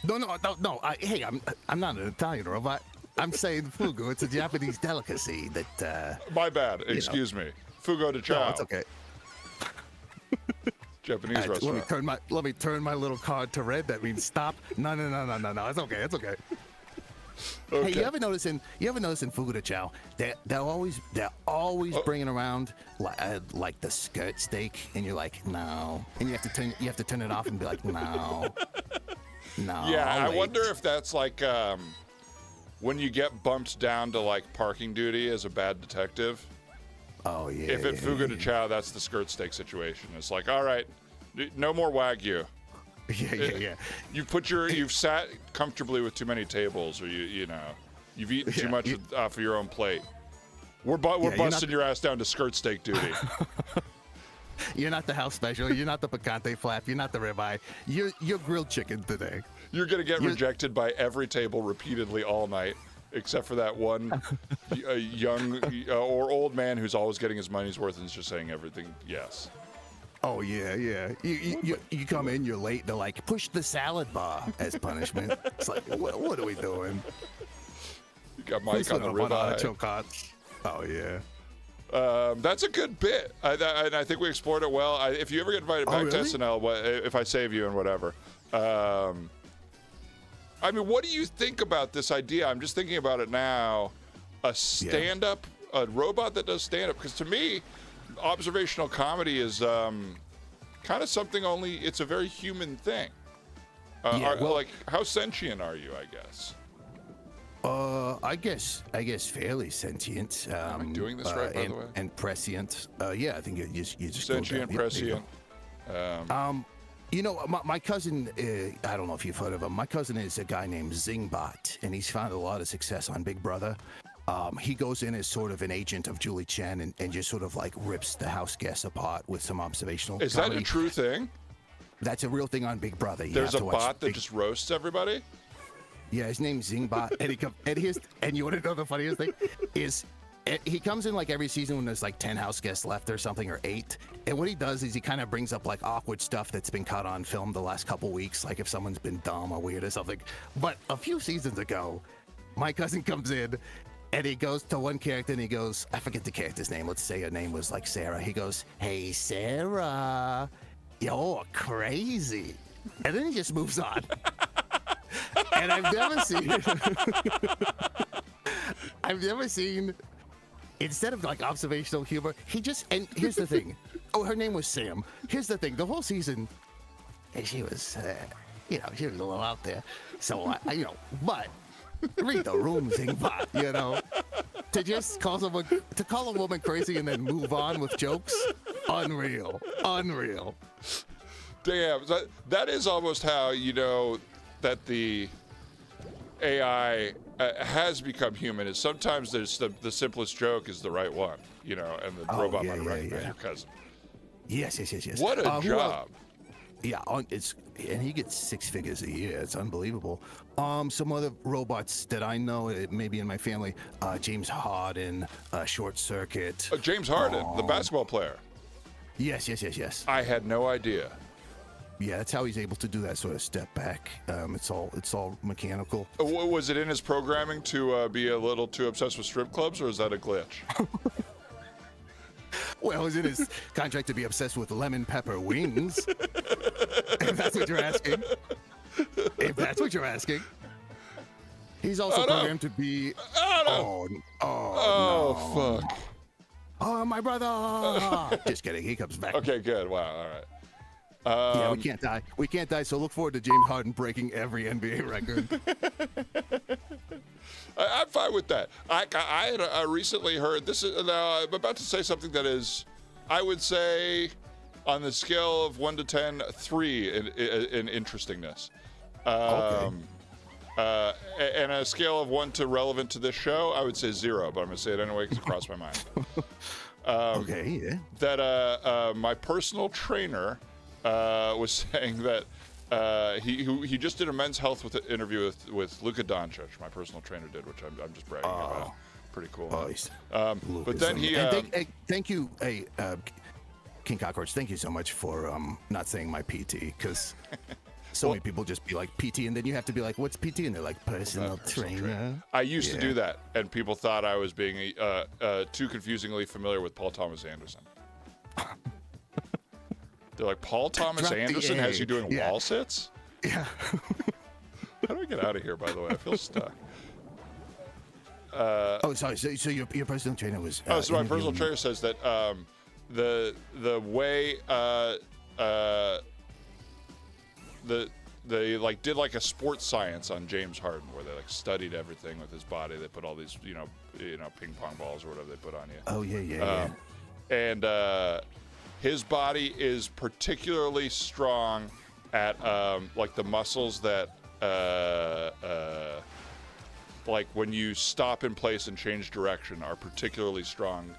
[SPEAKER 2] No. Hey, I'm not an Italian robot. I'm saying fugu. It's a Japanese delicacy that.
[SPEAKER 1] My bad. Excuse me. Fugo de chao.
[SPEAKER 2] No, it's okay.
[SPEAKER 1] Japanese
[SPEAKER 2] All right,
[SPEAKER 1] restaurant.
[SPEAKER 2] let me turn my little card to red. That means stop. No. It's okay. It's okay.
[SPEAKER 1] Okay.
[SPEAKER 2] Hey, you ever notice in Fugu de Chao, they're always bringing around like the skirt steak, and you're like, no, and you have to turn it off and be like, no.
[SPEAKER 1] Yeah, I
[SPEAKER 2] wait.
[SPEAKER 1] wonder if that's like when you get bumped down to like parking duty as a bad detective.
[SPEAKER 2] Oh yeah.
[SPEAKER 1] If at Fugu de Chao, that's the skirt steak situation. It's like, all right, no more Wagyu.
[SPEAKER 2] Yeah.
[SPEAKER 1] You've sat comfortably with too many tables, or you've eaten too much off of your own plate. We're busting your ass down to skirt steak duty.
[SPEAKER 2] You're not the house special. You're not the picante flap. You're not the ribeye. You're grilled chicken today.
[SPEAKER 1] You're gonna get rejected by every table repeatedly all night, except for that one young or old man who's always getting his money's worth and is just saying everything yes.
[SPEAKER 2] Oh yeah. You come in, you're late. They're like, push the salad bar as punishment. It's like, what are we doing?
[SPEAKER 1] You got Mike on the ribeye.
[SPEAKER 2] Oh yeah.
[SPEAKER 1] That's a good bit, and I think we explored it well. If you ever get invited back to SNL, if I save you and whatever. I mean, what do you think about this idea? I'm just thinking about it now. A stand-up, a robot that does stand-up, because to me, observational comedy is kind of something only. It's a very human thing. Like, how sentient are you? I guess.
[SPEAKER 2] I guess fairly sentient.
[SPEAKER 1] Am I doing this right, by the way?
[SPEAKER 2] And prescient. Yeah, I think you just
[SPEAKER 1] sentient, prescient.
[SPEAKER 2] You know, my cousin. I don't know if you've heard of him. My cousin is a guy named Zingbot, and he's found a lot of success on Big Brother. He goes in as sort of an agent of Julie Chen and just sort of like rips the house guests apart with some observational
[SPEAKER 1] Is
[SPEAKER 2] comedy.
[SPEAKER 1] that a true thing?
[SPEAKER 2] That's a real thing on Big Brother.
[SPEAKER 1] There's a bot that just roasts everybody?
[SPEAKER 2] Yeah, his name's Zingbot, and you want to know the funniest thing is he comes in like every season when there's like 10 house guests left or something, or 8, and what he does is he kind of brings up like awkward stuff that's been caught on film the last couple weeks, like if someone's been dumb or weird or something. But a few seasons ago, my cousin comes in and he goes to one character and he goes, I forget the character's name, let's say her name was like Sarah. He goes, "Hey Sarah, you're crazy," and then he just moves on. And I've never seen, instead of like observational humor, and here's the thing. Oh, her name was Sam. Here's the thing. The whole season, she was, she was a little out there. So, but read the room, Zingbot, to call a woman crazy and then move on with jokes, unreal.
[SPEAKER 1] Damn, that is almost how you know that the AI has become human. Is sometimes there's the simplest joke is the right one, and the robot might recognize your cousin.
[SPEAKER 2] Yes.
[SPEAKER 1] What a job.
[SPEAKER 2] And he gets 6 figures a year. It's unbelievable. Some other robots that I know, maybe in my family, James Harden, Short Circuit.
[SPEAKER 1] James Harden, the basketball player.
[SPEAKER 2] Yes.
[SPEAKER 1] I had no idea.
[SPEAKER 2] Yeah, that's how he's able to do that sort of step back. It's all mechanical.
[SPEAKER 1] Was it in his programming to be a little too obsessed with strip clubs, or is that a glitch?
[SPEAKER 2] Well, it was in his contract to be obsessed with lemon pepper wings. If that's what you're asking. He's also programmed to be.
[SPEAKER 1] Oh,
[SPEAKER 2] no.
[SPEAKER 1] Fuck.
[SPEAKER 2] Oh, my brother. Just kidding. He comes back.
[SPEAKER 1] Okay, good. Wow. All right.
[SPEAKER 2] Yeah, we can't die. We can't die. So look forward to James Harden breaking every NBA record.
[SPEAKER 1] I'm fine with that. I had recently heard this. Now I'm about to say something that is, I would say, on the scale of 1 to 10, 3 in interestingness. And a scale of 1 to relevant to this show, I would say 0. But I'm gonna say it anyway because it crossed my mind.
[SPEAKER 2] Okay. Yeah.
[SPEAKER 1] That my personal trainer was saying that he just did a men's health interview with Luka Doncic. My personal trainer did, which I'm just bragging about. Pretty cool.
[SPEAKER 2] Nice.
[SPEAKER 1] But then he.
[SPEAKER 2] Thank you, King Cockroach. Thank you so much for not saying my PT, because so many people just be like PT, and then you have to be like, "What's PT?" And they're like, "Personal trainer."
[SPEAKER 1] I used to do that, and people thought I was being too confusingly familiar with Paul Thomas Anderson. They're like, Paul Thomas Anderson has you doing wall sits?
[SPEAKER 2] Yeah.
[SPEAKER 1] How do I get out of here, by the way? I feel stuck.
[SPEAKER 2] Sorry. So your personal trainer was.
[SPEAKER 1] So my personal trainer says that the way they like did like a sports science on James Harden, where they like studied everything with his body. They put all these you know ping pong balls or whatever they put on you.
[SPEAKER 2] Oh yeah.
[SPEAKER 1] And his body is particularly strong at like the muscles that like when you stop in place and change direction are particularly strong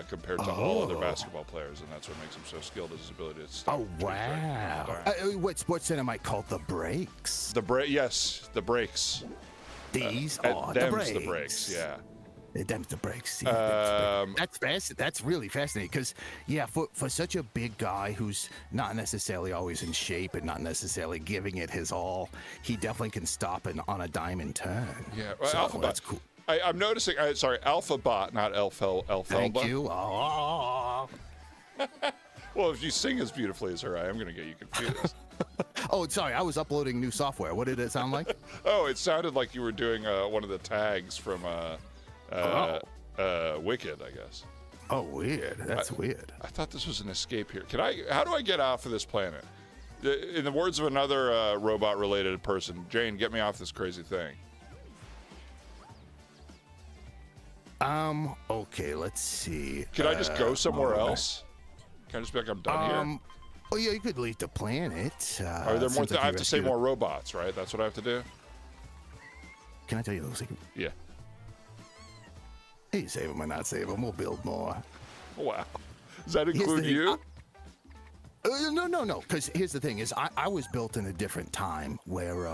[SPEAKER 1] compared to all other basketball players, and that's what makes him so skilled, is his ability to stop.
[SPEAKER 2] Oh wow! What Sports Center might call the breaks.
[SPEAKER 1] Yes, the breaks.
[SPEAKER 2] These are the breaks.
[SPEAKER 1] The breaks, yeah.
[SPEAKER 2] Them's the breaks. Yeah, that's really fascinating, because for such a big guy who's not necessarily always in shape and not necessarily giving it his all, he definitely can stop on a dime and turn.
[SPEAKER 1] Yeah, well,
[SPEAKER 2] so
[SPEAKER 1] Alpha
[SPEAKER 2] that's
[SPEAKER 1] Bot.
[SPEAKER 2] Cool.
[SPEAKER 1] I'm noticing. Sorry, Alpha Bot, not Elpha.
[SPEAKER 2] Thank you.
[SPEAKER 1] Well, if you sing as beautifully as her, I am going to get you confused.
[SPEAKER 2] Oh, sorry. I was uploading new software. What did it sound like?
[SPEAKER 1] Oh, it sounded like you were doing one of the tags from Wicked, I guess.
[SPEAKER 2] Oh, weird. That's weird.
[SPEAKER 1] I thought this was an escape here. How do I get off of this planet? In the words of another robot-related person, Jane, get me off this crazy thing.
[SPEAKER 2] Okay, let's see.
[SPEAKER 1] Can I just go somewhere else? Can I just be like, I'm done here?
[SPEAKER 2] Oh, yeah, you could leave the planet.
[SPEAKER 1] Are there more I have to say more robots, right? That's what I have to do?
[SPEAKER 2] Can I tell you a little secret?
[SPEAKER 1] Yeah.
[SPEAKER 2] Hey, save them or not save them, we'll build more.
[SPEAKER 1] Wow. Does that include you?
[SPEAKER 2] No. Because here's the thing: is I was built in a different time where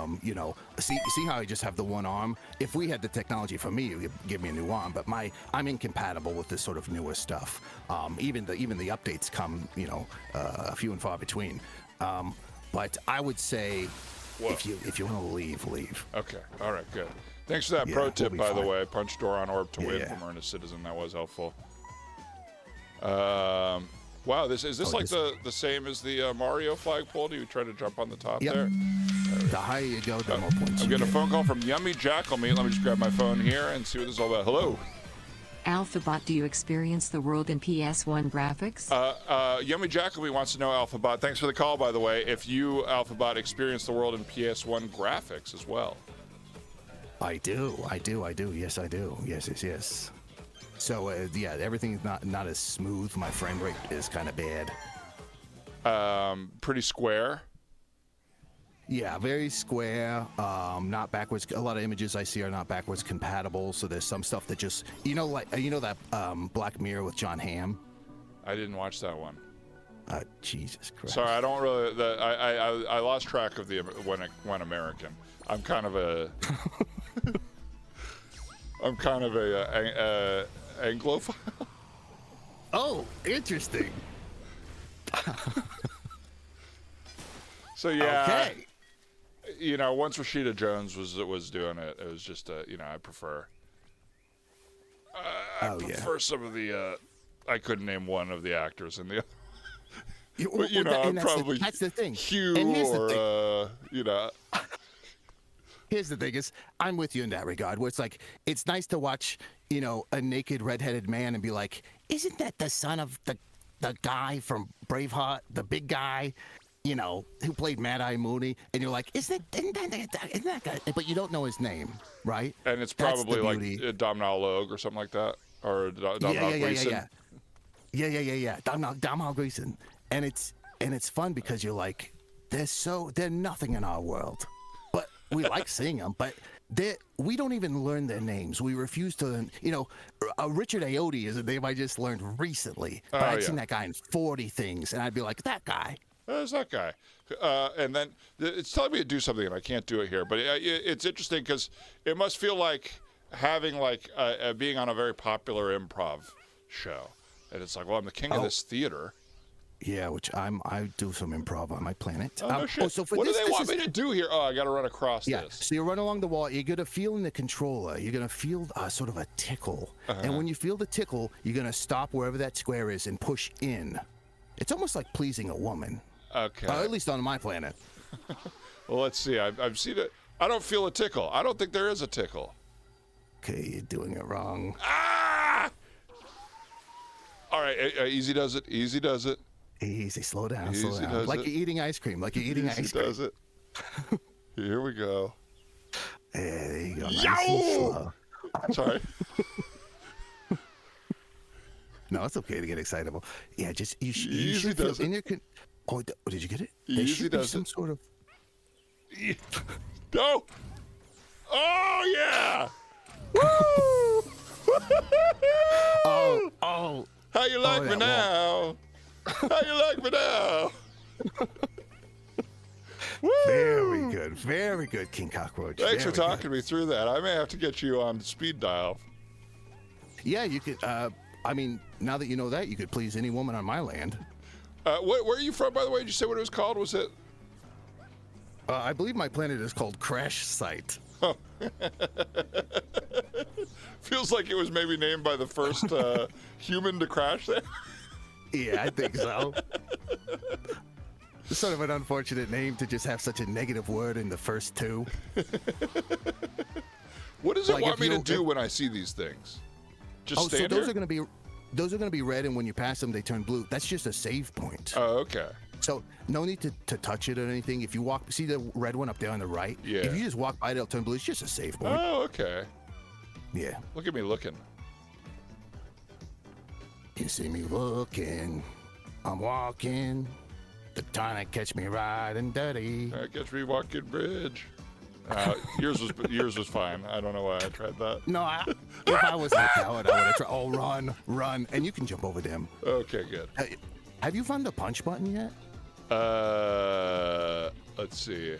[SPEAKER 2] see how I just have the one arm. If we had the technology for me, it would give me a new arm. But I'm incompatible with this sort of newer stuff. Even the updates come a few and far between. But I would say if you want to leave.
[SPEAKER 1] Okay. All right. Good. Thanks for that pro tip, by the way. Punch door on orb to win from Earnest Citizen. That was helpful. Wow, is this the same as the Mario flagpole? Do you try to jump on the top there?
[SPEAKER 2] The higher you go, the more points
[SPEAKER 1] I'm getting a phone call from Yummy Jackal Meat. Let me just grab my phone here and see what this is all about. Hello.
[SPEAKER 3] Alphabot, do you experience the world in PS1 graphics?
[SPEAKER 1] Yummy Jackal Meat wants to know, Alphabot. Thanks for the call, by the way. If you, Alphabot, experience the world in PS1 graphics as well.
[SPEAKER 2] I do. Yes, I do. Yes. So everything's not as smooth. My frame rate is kind of bad.
[SPEAKER 1] Pretty square.
[SPEAKER 2] Yeah, very square. Not backwards. A lot of images I see are not backwards compatible. So there's some stuff that just that Black Mirror with John Hamm.
[SPEAKER 1] I didn't watch that one.
[SPEAKER 2] Jesus Christ.
[SPEAKER 1] Sorry, I don't really. I lost track of the when American. I'm kind of a. Anglophile.
[SPEAKER 2] Oh, interesting.
[SPEAKER 1] So yeah.
[SPEAKER 2] Okay.
[SPEAKER 1] Once Rashida Jones was doing it, it was just I prefer. I prefer some of the. I couldn't name one of the actors in the. But, probably
[SPEAKER 2] that's the thing.
[SPEAKER 1] Hugh or
[SPEAKER 2] Here's the thing: is I'm with you in that regard. Where it's like it's nice to watch, a naked redheaded man and be like, isn't that the son of the guy from Braveheart, the big guy, who played Mad Eye Mooney? And you're like, isn't that guy? But you don't know his name, right?
[SPEAKER 1] And it's probably like Domhnall Logue or something like that, or Domhnall Gleeson.
[SPEAKER 2] Yeah. Domhnall Gleeson, and it's fun because you're like, they're nothing in our world. We like seeing them, but we don't even learn their names. We refuse to learn. Richard Ayoade is a name I just learned recently. But I'd seen that guy in 40 things, and I'd be like, that guy.
[SPEAKER 1] There's that guy. And then it's telling me to do something, and I can't do it here. But it's interesting because it must feel like having like being on a very popular improv show. And it's like, well, I'm the king of this theater.
[SPEAKER 2] Yeah, which I do some improv on my planet.
[SPEAKER 1] Oh, no shit.
[SPEAKER 2] So for
[SPEAKER 1] what
[SPEAKER 2] this,
[SPEAKER 1] do they want me to do here? Oh, I got to run across
[SPEAKER 2] yeah,
[SPEAKER 1] this.
[SPEAKER 2] so you run along the wall. You're gonna feel in the controller. You're gonna feel sort of a tickle, and when you feel the tickle, you're gonna stop wherever that square is and push in. It's almost like pleasing a woman.
[SPEAKER 1] Okay.
[SPEAKER 2] At least on my planet.
[SPEAKER 1] Well, let's see. I've seen it. I don't feel a tickle. I don't think there is a tickle.
[SPEAKER 2] Okay, you're doing it wrong.
[SPEAKER 1] Ah! All right, easy does it. Easy does it.
[SPEAKER 2] Easy, slow down,
[SPEAKER 1] Easy
[SPEAKER 2] slow down.
[SPEAKER 1] does
[SPEAKER 2] Like
[SPEAKER 1] it.
[SPEAKER 2] you're eating ice cream. Like you're eating
[SPEAKER 1] Easy
[SPEAKER 2] ice cream.
[SPEAKER 1] does it. Here we go.
[SPEAKER 2] There you go. Nice
[SPEAKER 1] Yow!
[SPEAKER 2] and slow.
[SPEAKER 1] Sorry.
[SPEAKER 2] No, it's okay to get excitable. Yeah, just you
[SPEAKER 1] Easy
[SPEAKER 2] should feel
[SPEAKER 1] does it.
[SPEAKER 2] in your. Did you get it? There
[SPEAKER 1] Easy
[SPEAKER 2] should be
[SPEAKER 1] does
[SPEAKER 2] some
[SPEAKER 1] it.
[SPEAKER 2] sort of.
[SPEAKER 1] Go. Oh yeah. Woo!
[SPEAKER 2] Oh.
[SPEAKER 1] How you like me
[SPEAKER 2] that
[SPEAKER 1] now? How you like me now? Woo!
[SPEAKER 2] Very good, King Cockroach.
[SPEAKER 1] Thanks for
[SPEAKER 2] Very
[SPEAKER 1] talking me through that. I may have to get you on speed dial.
[SPEAKER 2] good. Yeah, you could. I mean, now that you know that, you could please any woman on my land.
[SPEAKER 1] Where are you from, by the way? Did you say what it was called? Was it?
[SPEAKER 2] I believe my planet is called Crash Site.
[SPEAKER 1] Feels like it was maybe named by the first human to crash there.
[SPEAKER 2] Yeah, I think so. It's sort of an unfortunate name to just have such a negative word in the first two.
[SPEAKER 1] What does it
[SPEAKER 2] Like
[SPEAKER 1] want
[SPEAKER 2] if
[SPEAKER 1] me to
[SPEAKER 2] you-
[SPEAKER 1] do when I see these things? Just
[SPEAKER 2] Oh, so
[SPEAKER 1] stand
[SPEAKER 2] those
[SPEAKER 1] here?
[SPEAKER 2] are going to be red, and when you pass them, they turn blue. That's just a save point.
[SPEAKER 1] Oh, okay.
[SPEAKER 2] So no need to touch it or anything. If you walk, see the red one up there on the right?
[SPEAKER 1] Yeah.
[SPEAKER 2] If you just walk by it, it'll turn blue. It's just a save point.
[SPEAKER 1] Oh, okay.
[SPEAKER 2] Yeah.
[SPEAKER 1] Look at me looking.
[SPEAKER 2] You see me looking, I'm walking, the time to catch me riding dirty.
[SPEAKER 1] I guess we walking bridge. Yours was fine. I don't know why I tried that.
[SPEAKER 2] No, if I was a coward, I would have tried. Oh, run, and you can jump over them.
[SPEAKER 1] Okay, good.
[SPEAKER 2] Have you found the punch button yet?
[SPEAKER 1] Let's see.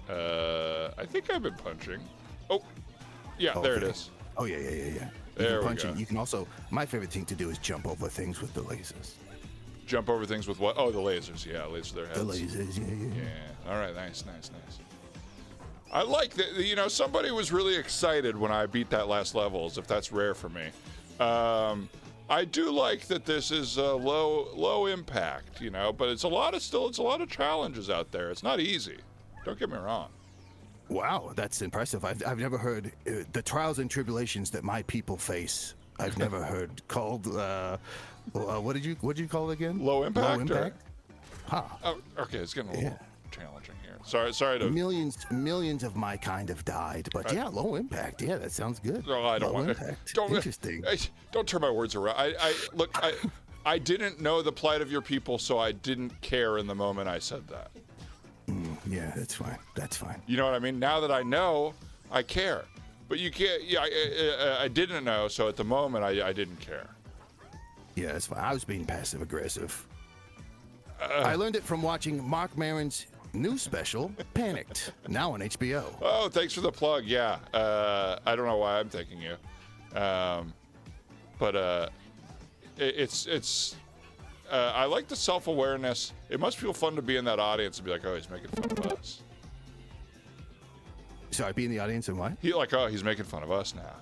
[SPEAKER 1] I think I've been punching. Oh, yeah, there it
[SPEAKER 2] Okay.
[SPEAKER 1] is.
[SPEAKER 2] Oh yeah. You
[SPEAKER 1] There
[SPEAKER 2] can
[SPEAKER 1] we
[SPEAKER 2] punch
[SPEAKER 1] go.
[SPEAKER 2] it. You can also. My favorite thing to do is jump over things with the lasers.
[SPEAKER 1] Jump over things with what? Oh, the lasers. Yeah, laser their heads.
[SPEAKER 2] The lasers, yeah.
[SPEAKER 1] Yeah. All right. Nice. I like that. You know, somebody was really excited when I beat that last level, as if that's rare for me. I do like that this is low impact, you know, but it's a lot of challenges out there. It's not easy. Don't get me wrong.
[SPEAKER 2] Wow, that's impressive. I've never heard the trials and tribulations that my people face. I've never heard called. What did you call it again?
[SPEAKER 1] Low impact.
[SPEAKER 2] Low impact. Huh.
[SPEAKER 1] Oh, okay. It's getting a little
[SPEAKER 2] Yeah.
[SPEAKER 1] challenging here. Sorry to.
[SPEAKER 2] Millions of my kind have died, but yeah, low impact. Yeah, that sounds good.
[SPEAKER 1] No, I don't
[SPEAKER 2] low
[SPEAKER 1] want.
[SPEAKER 2] impact.
[SPEAKER 1] Don't.
[SPEAKER 2] Interesting.
[SPEAKER 1] Don't turn my words around. Look. I didn't know the plight of your people, so I didn't care in the moment I said that.
[SPEAKER 2] Yeah, that's fine. That's fine.
[SPEAKER 1] You know what I mean? Now that I know, I care. But you can't. Yeah, I didn't know, so at the moment I didn't care.
[SPEAKER 2] Yeah, that's fine. I was being passive aggressive. I learned it from watching Mark Maron's new special, Panicked, now on HBO.
[SPEAKER 1] Oh, thanks for the plug. Yeah, I don't know why I'm thanking you, but it's. I like the self-awareness. It must feel fun to be in that audience and be like, oh, he's making fun of us.
[SPEAKER 2] Sorry, be in the audience and what?
[SPEAKER 1] He's making fun of us now.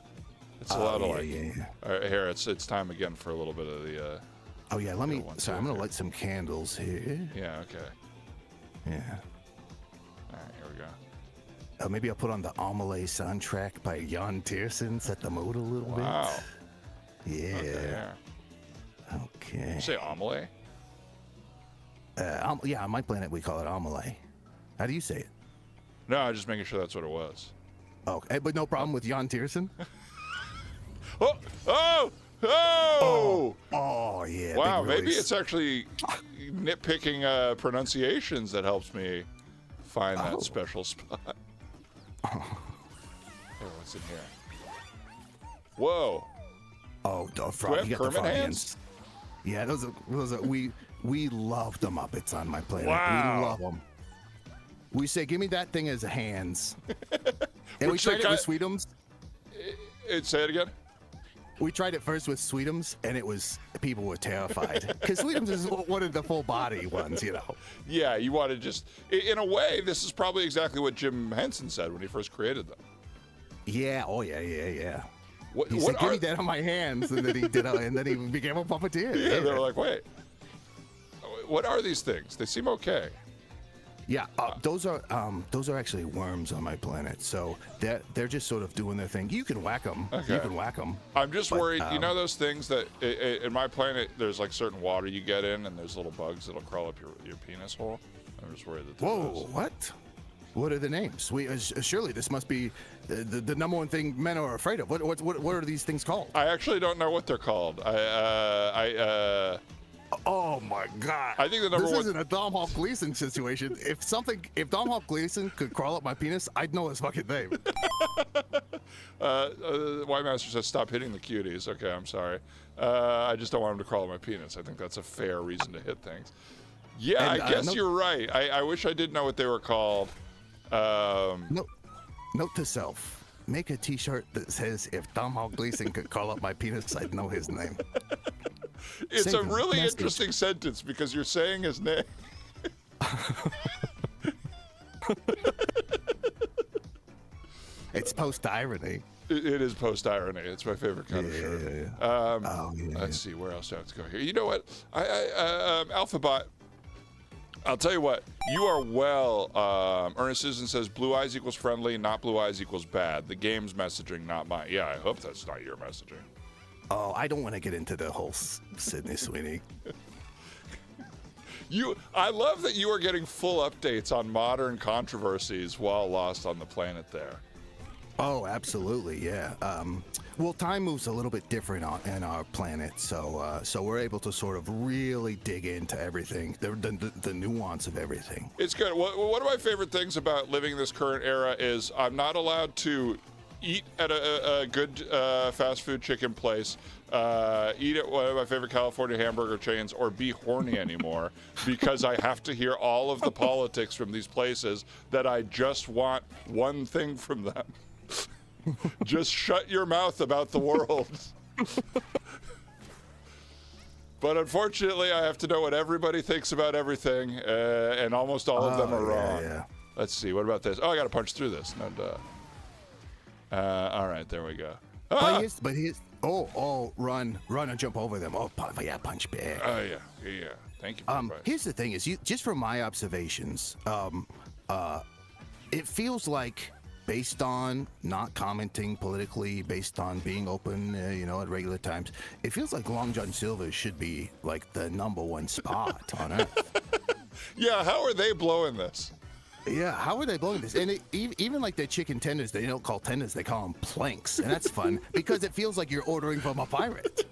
[SPEAKER 1] It's a lot of like.
[SPEAKER 2] Yeah.
[SPEAKER 1] All right, here, it's time again for a little bit of the.
[SPEAKER 2] Oh yeah, let me.
[SPEAKER 1] one
[SPEAKER 2] Sorry,
[SPEAKER 1] too,
[SPEAKER 2] I'm gonna
[SPEAKER 1] here.
[SPEAKER 2] light some candles here.
[SPEAKER 1] Yeah. Okay.
[SPEAKER 2] Yeah.
[SPEAKER 1] All right. Here we go.
[SPEAKER 2] Maybe I'll put on the Amelie soundtrack by Jan Tiersen. Set the mood a little
[SPEAKER 1] Wow.
[SPEAKER 2] bit.
[SPEAKER 1] Okay.
[SPEAKER 2] Yeah.
[SPEAKER 1] Yeah.
[SPEAKER 2] Okay.
[SPEAKER 1] You say Amelie?
[SPEAKER 2] Yeah, on my planet we call it Amelie. How do you say it?
[SPEAKER 1] No, I'm just making sure that's what it was.
[SPEAKER 2] Okay, but no problem with Jan Tiersen.
[SPEAKER 1] Oh!
[SPEAKER 2] Oh yeah.
[SPEAKER 1] Wow,
[SPEAKER 2] big
[SPEAKER 1] maybe
[SPEAKER 2] release.
[SPEAKER 1] it's actually nitpicking pronunciations that helps me find
[SPEAKER 2] Oh.
[SPEAKER 1] that special spot. Hey, what's in here? Whoa!
[SPEAKER 2] Oh,
[SPEAKER 1] Do I
[SPEAKER 2] frog.
[SPEAKER 1] have
[SPEAKER 2] You got the
[SPEAKER 1] Kermit
[SPEAKER 2] frog
[SPEAKER 1] hands?
[SPEAKER 2] hands. Yeah, those are we We love the Muppets on my planet.
[SPEAKER 1] Wow.
[SPEAKER 2] We love them. We say, give me that thing as hands. And we
[SPEAKER 1] Which
[SPEAKER 2] tried
[SPEAKER 1] they
[SPEAKER 2] it with Sweetums.
[SPEAKER 1] Say it again.
[SPEAKER 2] We tried it first with Sweetums, and people were terrified. Because Sweetums is one of the full body ones, you know.
[SPEAKER 1] Yeah, you want to just, in a way, this is probably exactly what Jim Henson said when he first created them.
[SPEAKER 2] Yeah, oh yeah.
[SPEAKER 1] What
[SPEAKER 2] He said, give me that on my hands, and then he did, and then he became a puppeteer.
[SPEAKER 1] Yeah, they were like, wait, what are these things? They seem okay.
[SPEAKER 2] Yeah, those are actually worms on my planet. So they're just sort of doing their thing. You can whack them.
[SPEAKER 1] Okay.
[SPEAKER 2] You can whack them.
[SPEAKER 1] I'm just worried. You know those things that in my planet, there's like certain water you get in, and there's little bugs that'll crawl up your penis hole. I'm just worried that.
[SPEAKER 2] Whoa, what? What are the names? Surely this must be the number one thing men are afraid of. What are these things called?
[SPEAKER 1] I actually don't know what they're called.
[SPEAKER 2] Oh my God!
[SPEAKER 1] I think the number
[SPEAKER 2] this
[SPEAKER 1] one.
[SPEAKER 2] isn't a Domhnall Gleeson situation. If Domhnall Gleeson could crawl up my penis, I'd know his fucking name.
[SPEAKER 1] White Master says, stop hitting the cuties. Okay, I'm sorry. I just don't want him to crawl on my penis. I think that's a fair reason to hit things. Yeah,
[SPEAKER 2] And,
[SPEAKER 1] I guess you're right. I wish I did know what they were called.
[SPEAKER 2] Note to self: make a T-shirt that says, "If Domhnall Gleeson could call up my penis, I'd know his name."
[SPEAKER 1] It's
[SPEAKER 2] Save
[SPEAKER 1] a
[SPEAKER 2] him.
[SPEAKER 1] really
[SPEAKER 2] Message.
[SPEAKER 1] interesting sentence because you're saying his name.
[SPEAKER 2] It's post-irony.
[SPEAKER 1] It is post-irony. It's my favorite kind of shirt. Let's see, where else do I have to go here? You know what? Alphabot, I'll tell you what. You are well. Ernest Susan says, blue eyes equals friendly, not blue eyes equals bad. The game's messaging, not mine. Yeah, I hope that's not your messaging.
[SPEAKER 2] Oh, I don't want to get into the whole Sydney Sweeney.
[SPEAKER 1] I love that you are getting full updates on modern controversies while lost on the planet there.
[SPEAKER 2] Oh, absolutely, yeah. Well, time moves a little bit different in our planet, so we're able to sort of really dig into everything, the nuance of everything.
[SPEAKER 1] It's good. One of my favorite things about living in this current era is I'm not allowed to eat at a good fast food chicken place, eat at one of my favorite California hamburger chains, or be horny anymore because I have to hear all of the politics from these places that I just want one thing from them. Just shut your mouth about the world. But unfortunately, I have to know what everybody thinks about everything, and almost all of them are wrong.
[SPEAKER 2] Yeah.
[SPEAKER 1] Let's see. What about this? Oh, I got to punch through this. No duh. All right, there we go. Ah!
[SPEAKER 2] But he's run and jump over them. Oh, punch back.
[SPEAKER 1] Oh yeah. Thank you.
[SPEAKER 2] Here's the thing: is just from my observations, it feels like, based on not commenting politically, based on being open, at regular times, it feels like Long John Silver should be like the #1 spot on Earth.
[SPEAKER 1] Yeah, how are they blowing this?
[SPEAKER 2] Yeah, how are they blowing this? And even like their chicken tenders, they don't call tenders, they call them planks. And that's fun because it feels like you're ordering from a pirate.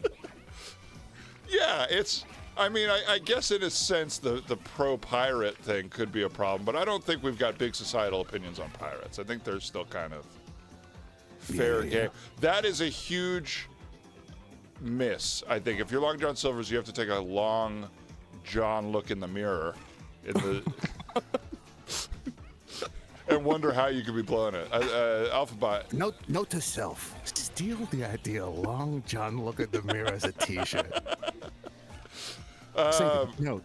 [SPEAKER 1] Yeah, I guess in a sense the pro-pirate thing could be a problem, but I don't think we've got big societal opinions on pirates. I think they're still kind of fair game. That is a huge miss, I think. If you're Long John Silver's, you have to take a long John look in the mirror and wonder how you could be blowing it. Alphabot.
[SPEAKER 2] Note to self: steal the idea. Long John look at the mirror as a T-shirt. Note.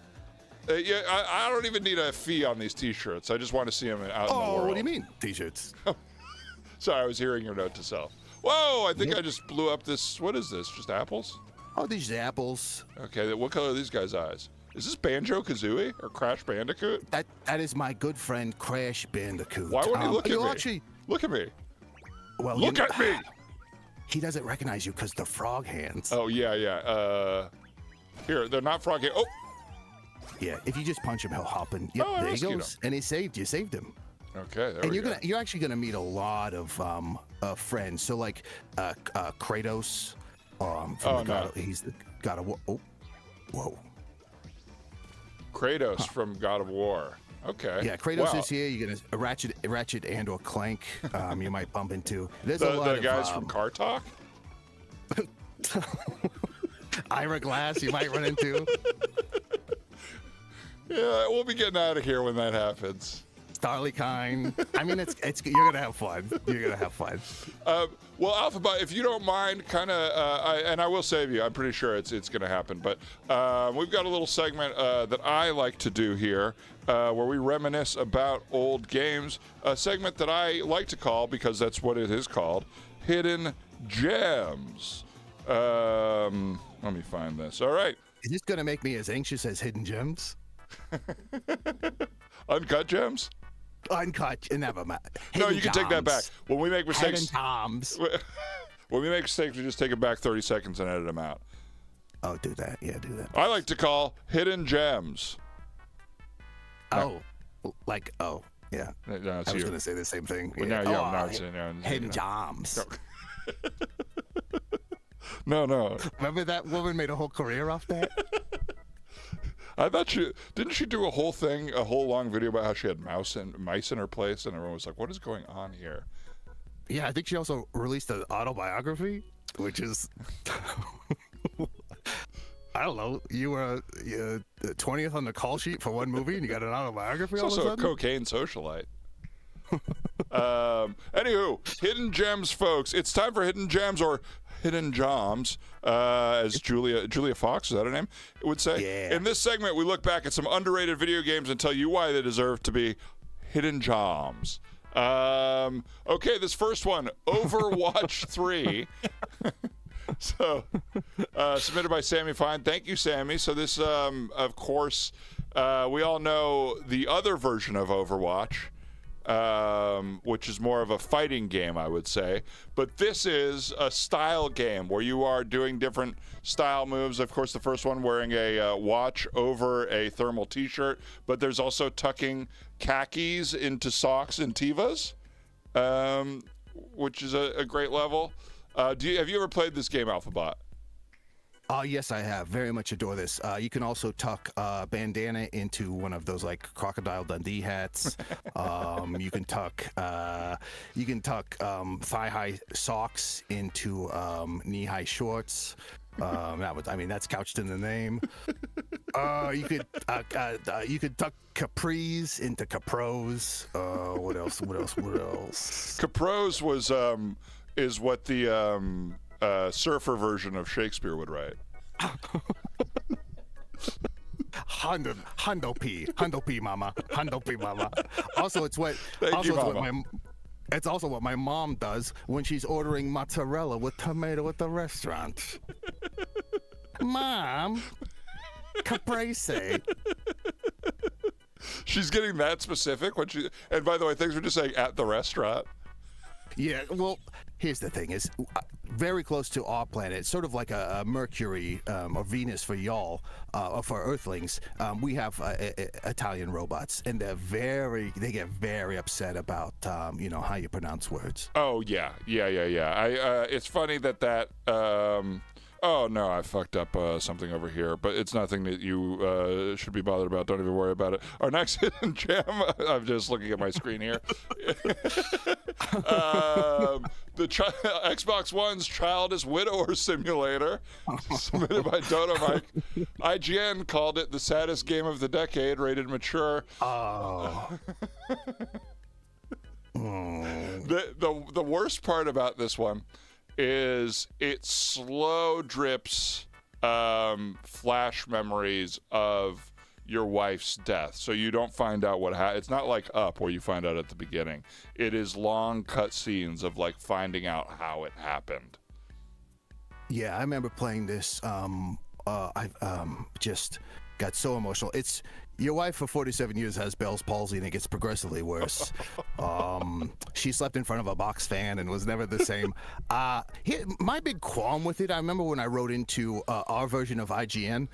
[SPEAKER 1] Yeah, I don't even need a fee on these T-shirts. I just want to see them out in the world.
[SPEAKER 2] Oh, what do you mean, T-shirts?
[SPEAKER 1] Sorry, I was hearing your note to self. Whoa, I think I just blew up this. What is this? Just apples?
[SPEAKER 2] Oh, these are apples.
[SPEAKER 1] Okay, what color are these guys' eyes? Is this Banjo-Kazooie or Crash Bandicoot?
[SPEAKER 2] That is my good friend Crash Bandicoot.
[SPEAKER 1] Why would he look at me?
[SPEAKER 2] Actually,
[SPEAKER 1] look at me.
[SPEAKER 2] Well,
[SPEAKER 1] look at me.
[SPEAKER 2] He doesn't recognize you because the frog hands.
[SPEAKER 1] Oh, yeah. Here, they're not frog hands. Oh!
[SPEAKER 2] Yeah, if you just punch him, he'll hop in. Yep, there he goes. And he saved you. Saved him.
[SPEAKER 1] Okay, there
[SPEAKER 2] and
[SPEAKER 1] we go.
[SPEAKER 2] You're actually gonna meet a lot of friends. So like Kratos, from he's the God of War. Oh, whoa.
[SPEAKER 1] Kratos from God of War. Okay.
[SPEAKER 2] Yeah, Kratos is here. You're gonna Ratchet and or Clank. You might bump into. There's a lot
[SPEAKER 1] the
[SPEAKER 2] of
[SPEAKER 1] guys from Car Talk.
[SPEAKER 2] Ira Glass, you might run into.
[SPEAKER 1] Yeah, we'll be getting out of here when that happens.
[SPEAKER 2] Starly-kind. I mean, it's you're gonna have fun. You're gonna have fun.
[SPEAKER 1] Well, Alphabot, if you don't mind, kind of, and I will save you. I'm pretty sure it's going to happen. But we've got a little segment that I like to do here, where we reminisce about old games. A segment that I like to call, because that's what it is called, Hidden Gems. Let me find this. All right.
[SPEAKER 2] Is this gonna make me as anxious as Hidden Gems?
[SPEAKER 1] Uncut gems?
[SPEAKER 2] Uncut, never mind.
[SPEAKER 1] No,
[SPEAKER 2] Hidden
[SPEAKER 1] you can take that back.
[SPEAKER 2] Gems.
[SPEAKER 1] When we make mistakes,
[SPEAKER 2] Hidden Toms.
[SPEAKER 1] when we make mistakes, we just take it back 30 seconds and edit them out.
[SPEAKER 2] Oh, do that. Yeah, do that.
[SPEAKER 1] I like to call hidden gems.
[SPEAKER 2] Oh, yeah.
[SPEAKER 1] No, it's
[SPEAKER 2] I was
[SPEAKER 1] you.
[SPEAKER 2] going to say the same thing.
[SPEAKER 1] Well,
[SPEAKER 2] Yeah.
[SPEAKER 1] now it's
[SPEAKER 2] Hidden Gems.
[SPEAKER 1] No.
[SPEAKER 2] Remember that woman made a whole career off that?
[SPEAKER 1] I thought didn't she do a whole long video about how she had mice in her place, and everyone was like, "What is going on here?"
[SPEAKER 2] Yeah, I think she also released an autobiography, which is, I don't know. You were 20th on the call sheet for one movie, and you got an autobiography.
[SPEAKER 1] It's
[SPEAKER 2] all of a
[SPEAKER 1] also a
[SPEAKER 2] sudden?
[SPEAKER 1] cocaine socialite. Anywho, hidden gems, folks. It's time for hidden gems, or hidden joms, as Julia Fox, is that her name, would say.
[SPEAKER 2] Yeah.
[SPEAKER 1] In this segment, we look back at some underrated video games and tell you why they deserve to be hidden joms. Okay, this first one, Overwatch 3. So, submitted by Sammy Fine. Thank you, Sammy. So this, of course, we all know the other version of Overwatch, which is more of a fighting game, I would say. But this is a style game where you are doing different style moves. Of course, the first one wearing a watch over a thermal t-shirt, but there's also tucking khakis into socks and Tivas, which is a great level. Have you ever played this game, Alphabot?
[SPEAKER 2] Yes, I have. Very much adore this. You can also tuck bandana into one of those like Crocodile Dundee hats. You can tuck thigh-high socks into knee-high shorts. That's couched in the name. You could tuck capris into capros. What else?
[SPEAKER 1] Capros is what the surfer version of Shakespeare would write.
[SPEAKER 2] Hundo P, mama. Also, it's what. It's also what my mom does when she's ordering mozzarella with tomato at the restaurant. Mom, caprese.
[SPEAKER 1] She's getting that specific when she. And by the way, thanks for just saying at the restaurant.
[SPEAKER 2] Yeah, well, here's the thing: is very close to our planet. It's sort of like a Mercury or Venus for y'all, or for Earthlings. We have Italian robots, and they get very upset about how you pronounce words.
[SPEAKER 1] Oh yeah. It's funny that. Oh no, I fucked up something over here, but it's nothing that you should be bothered about. Don't even worry about it. Our next hidden gem, I'm just looking at my screen here. The Xbox One's Childless Widower Simulator, submitted by Dodo Mike. IGN called it the saddest game of the decade, rated mature.
[SPEAKER 2] Oh.
[SPEAKER 1] The worst part about this one is it slow drips flash memories of your wife's death, so you don't find out what happened. It's not like Up, where you find out at the beginning. It is long cut scenes of like finding out how it happened.
[SPEAKER 2] Yeah, I remember playing this. I just got so emotional. It's your wife for 47 years has Bell's palsy, and it gets progressively worse. She slept in front of a box fan and was never the same. My big qualm with it, I remember when I wrote into our version of IGN,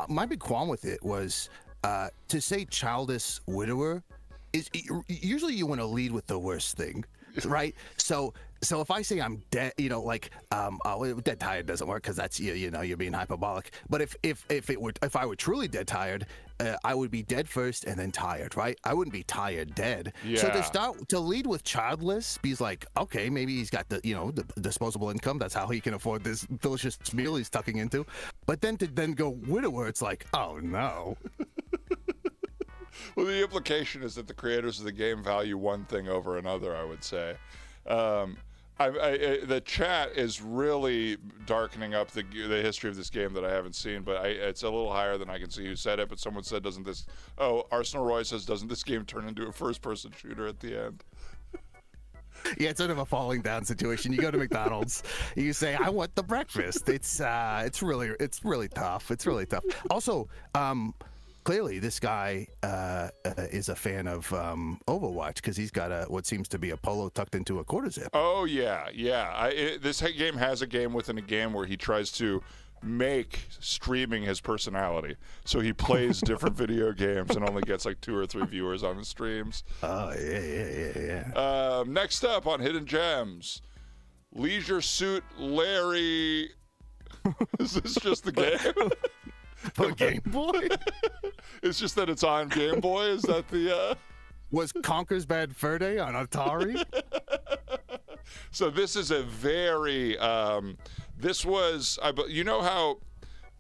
[SPEAKER 2] my big qualm with it was to say childless widower is usually you want to lead with the worst thing, right? So if I say I'm dead, dead tired doesn't work because that's you're being hyperbolic. But if I were truly dead tired, I would be dead first and then tired, right? I wouldn't be tired dead.
[SPEAKER 1] Yeah.
[SPEAKER 2] So to lead with childless, he's like, okay, maybe he's got the disposable income. That's how he can afford this delicious meal he's tucking into. But then to go widower, it's like, oh no.
[SPEAKER 1] Well, the implication is that the creators of the game value one thing over another, I would say. The chat is really darkening up the history of this game that I haven't seen, but it's a little higher than I can see who said it. But someone said, Arsenal Roy says, doesn't this game turn into a first-person shooter at the end?
[SPEAKER 2] Yeah, it's sort of a falling down situation. You go to McDonald's, you say, "I want the breakfast." It's really tough. It's really tough. Also, clearly this guy is a fan of Overwatch because he's got what seems to be a polo tucked into a quarter zip.
[SPEAKER 1] Oh yeah. This game has a game within a game where he tries to make streaming his personality. So he plays different video games and only gets like 2 or 3 viewers on his streams.
[SPEAKER 2] Oh yeah.
[SPEAKER 1] Next up on Hidden Gems, Leisure Suit Larry. Is this just the game?
[SPEAKER 2] For Game Boy?
[SPEAKER 1] It's just that it's on Game Boy? Is that the...
[SPEAKER 2] Was Conker's Bad Fur Day on Atari?
[SPEAKER 1] So this is a very... this was... you know how...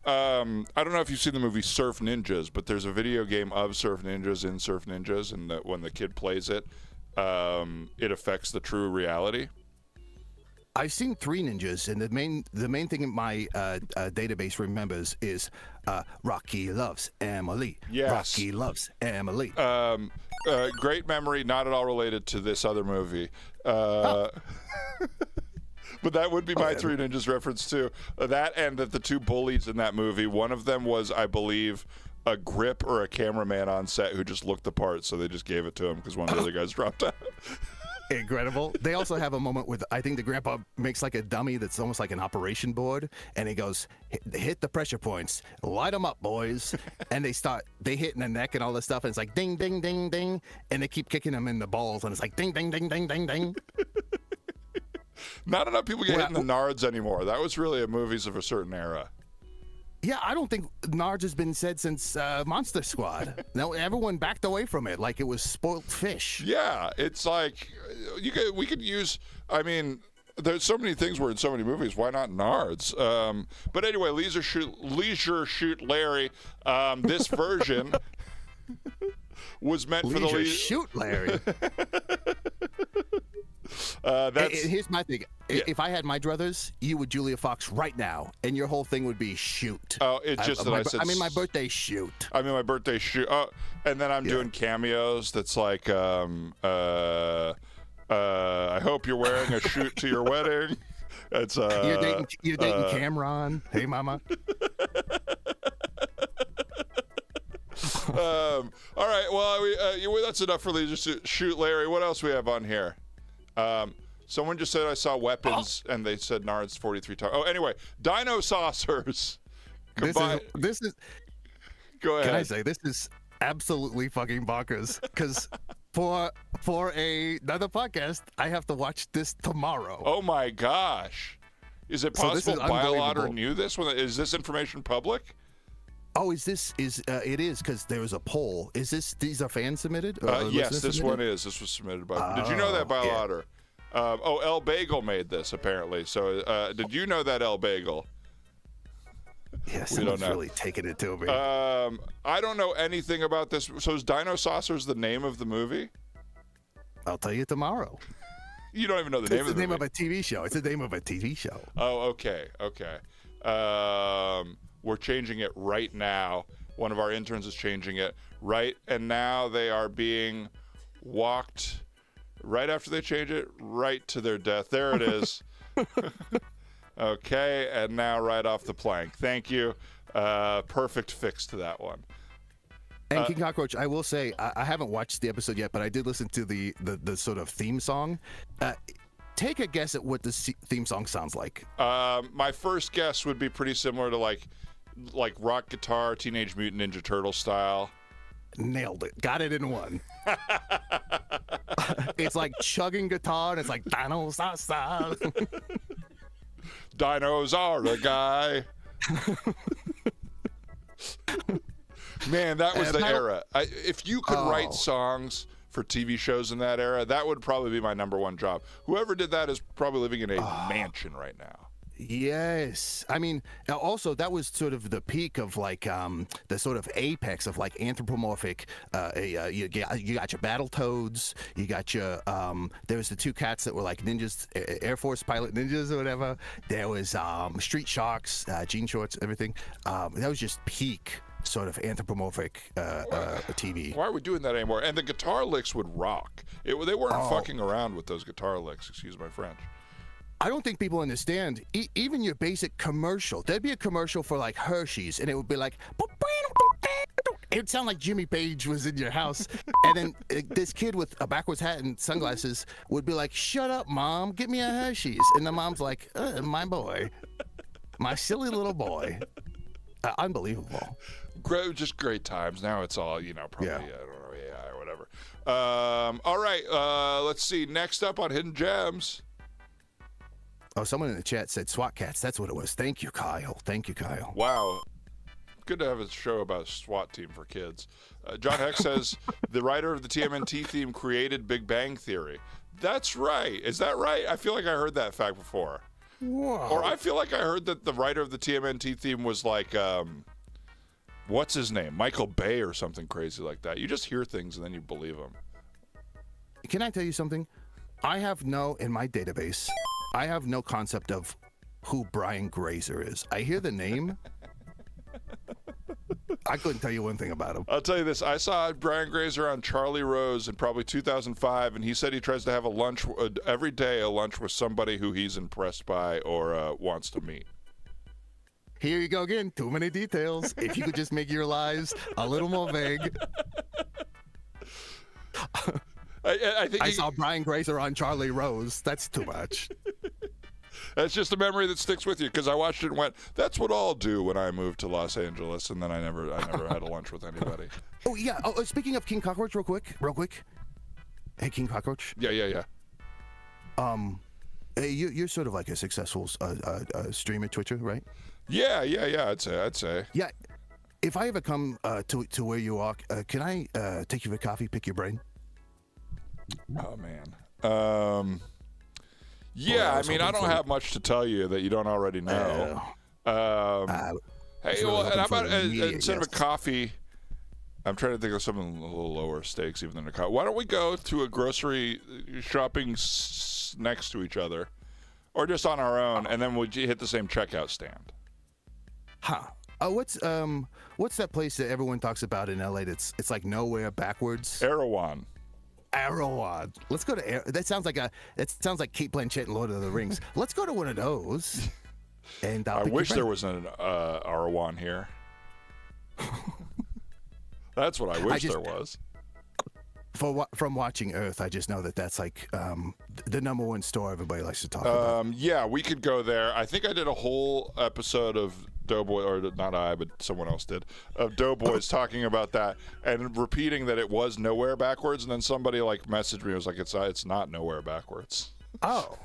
[SPEAKER 1] I don't know if you've seen the movie Surf Ninjas, but there's a video game of Surf Ninjas in Surf Ninjas, and when the kid plays it, it affects the true reality.
[SPEAKER 2] I've seen 3 Ninjas, and the main thing my database remembers is Rocky loves Emily.
[SPEAKER 1] Yes.
[SPEAKER 2] Rocky loves Emily.
[SPEAKER 1] Great memory, not at all related to this other movie. But that would be my 3 Ninjas reference too. That and that the 2 bullies in that movie, one of them was, I believe, a grip or a cameraman on set who just looked the part, so they just gave it to him because one of the other guys dropped out.
[SPEAKER 2] Incredible. They also have a moment with, I think the grandpa makes like a dummy that's almost like an operation board, and he goes, hit the pressure points, light them up, boys. And they hit in the neck and all this stuff, and it's like ding, ding, ding, ding, and they keep kicking them in the balls, and it's like ding, ding, ding, ding, ding, ding.
[SPEAKER 1] Not enough people get hit in the nards anymore. That was really a movies of a certain era.
[SPEAKER 2] Yeah, I don't think nards has been said since Monster Squad. No, everyone backed away from it like it was spoiled fish.
[SPEAKER 1] Yeah, it's like we could use. I mean, there's so many things were in so many movies. Why not nards? But anyway, Leisure Shoot Larry. This version was meant for the
[SPEAKER 2] Leisure Shoot Larry. Here's my thing.
[SPEAKER 1] Yeah.
[SPEAKER 2] If I had my druthers, you would Julia Fox right now, and your whole thing would be shoot.
[SPEAKER 1] Oh, it's just that I said.
[SPEAKER 2] I mean, my birthday shoot.
[SPEAKER 1] I mean, my birthday shoot. Oh, and then I'm doing cameos. That's like, I hope you're wearing a shoot to your wedding. It's
[SPEAKER 2] you're dating Cameron. Hey, mama.
[SPEAKER 1] All right. Well, that's enough for Leisure Shoot Larry. What else we have on here? Someone just said I saw weapons, and they said Nards 43 times. Oh, anyway, Dino Saucers.
[SPEAKER 2] This is.
[SPEAKER 1] Go ahead.
[SPEAKER 2] Can I say this is absolutely fucking bonkers? Because for another podcast, I have to watch this tomorrow.
[SPEAKER 1] Oh my gosh! Is it possible BioLotter knew this? Is this information public?
[SPEAKER 2] Oh, it is because there was a poll. These are fan submitted?
[SPEAKER 1] Yes, this one is. This was submitted by. Did you know that BioLotter? Yeah. El Bagel made this apparently. So did you know that El Bagel?
[SPEAKER 2] Yes, we don't know. Really taking it to me.
[SPEAKER 1] I don't know anything about this. So is Dino Saucers the name of the movie?
[SPEAKER 2] I'll tell you tomorrow.
[SPEAKER 1] You don't even know the name of the movie.
[SPEAKER 2] It's the name of a TV show. It's the name of a TV show.
[SPEAKER 1] Oh, okay. We're changing it right now. One of our interns is changing it right, and now they are being walked right after they change it right to their death. There it is. Okay, and now right off the plank. Thank you. Perfect fix to that one.
[SPEAKER 2] And King Cockroach, I will say, I haven't watched the episode yet, but I did listen to the sort of theme song. Take a guess at what the theme song sounds like.
[SPEAKER 1] My first guess would be pretty similar to like rock guitar, Teenage Mutant Ninja Turtle style.
[SPEAKER 2] Nailed it. Got it in one. It's like chugging guitar, and it's like dinos outside.
[SPEAKER 1] Dinos are a guy. Man, that was the era. If you could write songs for TV shows in that era, that would probably be my number one job. Whoever did that is probably living in a mansion right now.
[SPEAKER 2] Yes, I mean, also that was sort of the peak of like the sort of apex of like anthropomorphic. You got your battle toads, you got your there was the two cats that were like ninjas, Air Force pilot ninjas or whatever. There was street sharks, jean shorts, everything. That was just peak sort of anthropomorphic TV.
[SPEAKER 1] Why are we doing that anymore? And the guitar licks would rock. They weren't fucking around with those guitar licks. Excuse my French.
[SPEAKER 2] I don't think people understand. Even your basic commercial. There'd be a commercial for like Hershey's, and it would be like, it would sound like Jimmy Page was in your house, and then this kid with a backwards hat and sunglasses would be like, "Shut up, Mom, get me a Hershey's," and the mom's like, "My boy, my silly little boy." Unbelievable.
[SPEAKER 1] Just great times. Now it's all, probably, I don't know, AI or whatever. All right, let's see. Next up on Hidden Gems.
[SPEAKER 2] Oh, someone in the chat said SWAT cats. That's what it was. Thank you, Kyle. Thank you, Kyle.
[SPEAKER 1] Wow. Good to have a show about a SWAT team for kids. John Heck says, the writer of the TMNT theme created Big Bang Theory. That's right. Is that right? I feel like I heard that fact before.
[SPEAKER 2] Whoa.
[SPEAKER 1] Or I feel like I heard that the writer of the TMNT theme was like, what's his name? Michael Bay or something crazy like that. You just hear things and then you believe them.
[SPEAKER 2] Can I tell you something? In my database, I have no concept of who Brian Grazer is. I hear the name. I couldn't tell you one thing about him.
[SPEAKER 1] I'll tell you this. I saw Brian Grazer on Charlie Rose in probably 2005, and he said he tries to have a lunch every day, a lunch with somebody who he's impressed by or wants to meet.
[SPEAKER 2] Here you go again. Too many details. If you could just make your lives a little more vague.
[SPEAKER 1] I think
[SPEAKER 2] I saw Brian Grazer on Charlie Rose. That's too much.
[SPEAKER 1] That's just a memory that sticks with you because I watched it and went, that's what I'll do when I move to Los Angeles, and then I never had a lunch with anybody.
[SPEAKER 2] Oh, yeah. Oh, speaking of King Cockroach, real quick. Hey, King Cockroach.
[SPEAKER 1] Yeah.
[SPEAKER 2] Hey, you're sort of like a successful streamer, Twitcher, right?
[SPEAKER 1] Yeah. I'd say.
[SPEAKER 2] Yeah. If I ever come to where you are, can I take you for coffee, pick your brain?
[SPEAKER 1] Oh, man. Yeah, I mean, I don't have much to tell you that you don't already know. Hey, well, and how about instead of a coffee, I'm trying to think of something a little lower stakes even than a coffee. Why don't we go to a grocery shopping next to each other, or just on our own, and then we'll hit the same checkout stand?
[SPEAKER 2] Huh. What's that place that everyone talks about in LA? It's like nowhere backwards.
[SPEAKER 1] Erewhon.
[SPEAKER 2] Let's go to that sounds like Kate Blanchett in Lord of the Rings. Let's go to one of those. And
[SPEAKER 1] I wish there was an Erewhon here. That's what I wish there was.
[SPEAKER 2] From watching Earth, I just know that's like the number one store everybody likes to talk about.
[SPEAKER 1] Yeah, we could go there. I think I did a whole episode of Doughboy, or not I, but someone else did, of Doughboys talking about that and repeating that it was nowhere backwards. And then somebody like messaged me. It was like, it's not nowhere backwards.
[SPEAKER 2] Oh.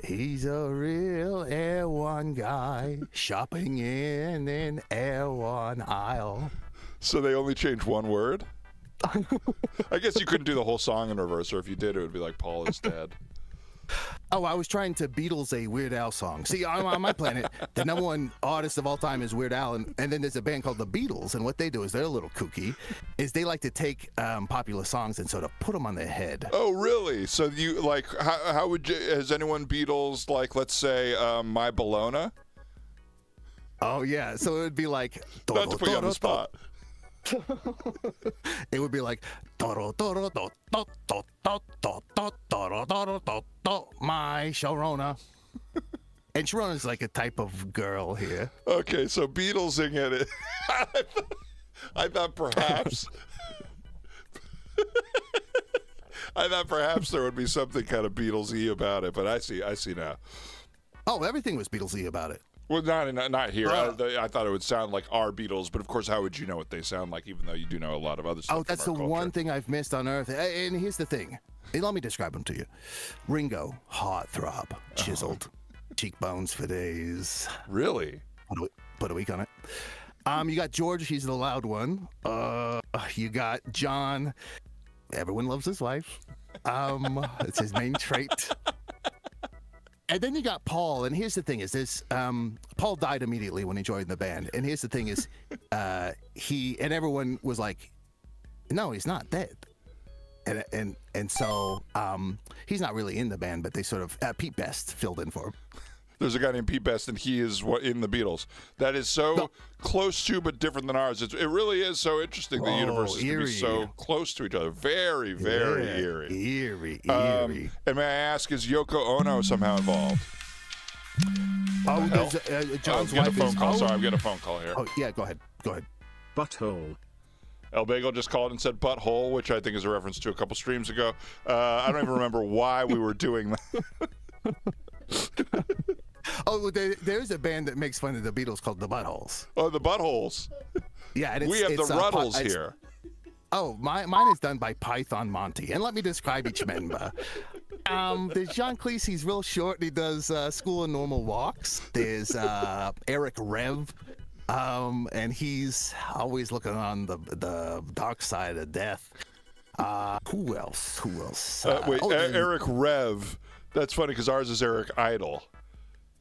[SPEAKER 2] He's a real Air One guy shopping in an Air One aisle.
[SPEAKER 1] So they only changed one word? I guess you couldn't do the whole song in reverse, or if you did, it would be like Paul is dead.
[SPEAKER 2] Oh, I was trying to Beatles a Weird Al song. See, on my planet, the number one artist of all time is Weird Al, and then there's a band called the Beatles, and what they do is they're a little kooky, is they like to take popular songs and sort of put them on their head.
[SPEAKER 1] Oh, really? So you, like, how would you, has anyone Beatles, like, let's say, My Bologna?
[SPEAKER 2] Oh, yeah, so it would be like...
[SPEAKER 1] Not to put you on the spot.
[SPEAKER 2] It would be like my Sharona. And Sharona's like a type of girl here.
[SPEAKER 1] Okay, so Beatlesing it. I thought perhaps there would be something kind of Beatles-y about it, but I see now.
[SPEAKER 2] Oh, everything was Beatles-y about it.
[SPEAKER 1] Well, not here. I thought it would sound like our Beatles, but of course, how would you know what they sound like, even though you do know a lot of other stuff?
[SPEAKER 2] Oh, that's the one thing I've missed on Earth. And here's the thing. Let me describe them to you. Ringo, heartthrob, chiseled, cheekbones for days.
[SPEAKER 1] Really?
[SPEAKER 2] Put a week on it. You got George, he's the loud one. You got John, everyone loves his wife. It's his main trait. And then you got Paul, and here's the thing: is this Paul died immediately when he joined the band. And here's the thing: is he and everyone was like, "No, he's not dead." And so he's not really in the band, but they sort of Pete Best filled in for him.
[SPEAKER 1] There's a guy named Pete Best, and he is in the Beatles. That is so close to, but different than ours. It really is so interesting. The universes can be so close to each other. Very, very eerie.
[SPEAKER 2] Eerie.
[SPEAKER 1] And may I ask, is Yoko Ono somehow involved?
[SPEAKER 2] Oh, there's John's
[SPEAKER 1] I'm getting a
[SPEAKER 2] wife
[SPEAKER 1] phone
[SPEAKER 2] is.
[SPEAKER 1] call.
[SPEAKER 2] Oh,
[SPEAKER 1] Sorry, I'm getting a phone call here.
[SPEAKER 2] oh, yeah. Go ahead.
[SPEAKER 4] Butthole.
[SPEAKER 1] El Bagel just called and said butthole, which I think is a reference to a couple streams ago. I don't even remember why we were doing that.
[SPEAKER 2] Oh, well, there's a band that makes fun of the Beatles called the Buttholes.
[SPEAKER 1] Oh, the buttholes.
[SPEAKER 2] Yeah, and
[SPEAKER 1] We have the Ruddles here.
[SPEAKER 2] Oh, mine is done by Python Monty, and let me describe each member. There's John Cleese. He's real short. And he does School of Normal Walks. There's Eric Rev, and he's always looking on the dark side of death. Who else?
[SPEAKER 1] Wait, Eric Rev. That's funny because ours is Eric Idle.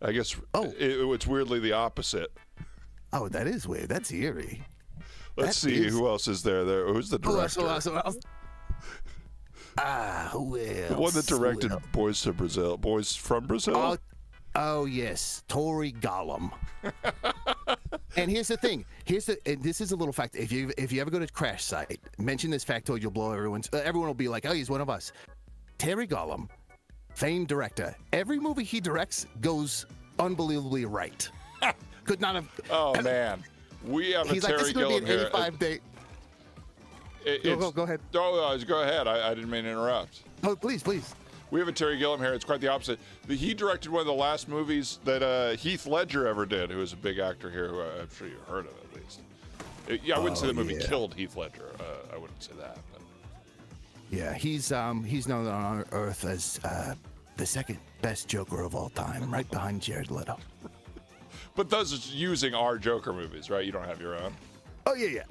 [SPEAKER 1] I guess it's weirdly the opposite.
[SPEAKER 2] Oh, that is weird. That's eerie.
[SPEAKER 1] Let's see who else is there. Who's the director?
[SPEAKER 2] Who else? Who else?
[SPEAKER 1] The one that directed Boys from Brazil.
[SPEAKER 2] Oh yes, Tori Gollum. And here's the thing. And this is a little fact. If you ever go to Crash Site, mention this factoid, you'll blow everyone will be like, oh, he's one of us. Terry Gollum, famed director. Every movie he directs goes unbelievably right. Could not have.
[SPEAKER 1] Oh man, we have a
[SPEAKER 2] He's like, this
[SPEAKER 1] Terry
[SPEAKER 2] is going to
[SPEAKER 1] Gilliam
[SPEAKER 2] be an
[SPEAKER 1] here.
[SPEAKER 2] 85 day. Go ahead.
[SPEAKER 1] No, go ahead. I didn't mean to interrupt.
[SPEAKER 2] Oh, please.
[SPEAKER 1] We have a Terry Gilliam here. It's quite the opposite. He directed one of the last movies that Heath Ledger ever did, who is a big actor here, who I'm sure you've heard of at least. I wouldn't say the movie killed Heath Ledger. I wouldn't say that. But.
[SPEAKER 2] Yeah, he's known on Earth as the second best Joker of all time, right behind Jared Leto.
[SPEAKER 1] But those are using our Joker movies, right? You don't have your own.
[SPEAKER 2] Oh yeah.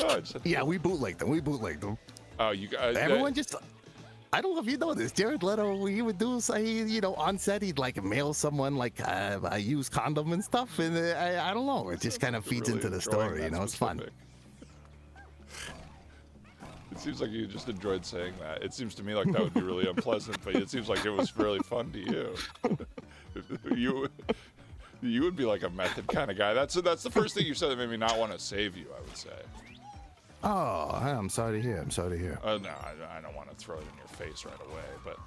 [SPEAKER 1] Oh,
[SPEAKER 2] Yeah, we bootlegged them.
[SPEAKER 1] Oh, you guys.
[SPEAKER 2] Everyone just. I don't know if you know this. Jared Leto, he would do, on set, he'd like mail someone like a used condom and stuff. And I don't know. It just kind of feeds
[SPEAKER 1] really
[SPEAKER 2] into the story. It's fun.
[SPEAKER 1] It seems like you just enjoyed saying that. It seems to me like that would be really unpleasant, but it seems like it was really fun to you. You would be like a method kind of guy. That's the first thing you said that made me not want to save you, I would say.
[SPEAKER 2] Oh, I'm sorry to hear.
[SPEAKER 1] No, I don't want to throw it in your face right away. But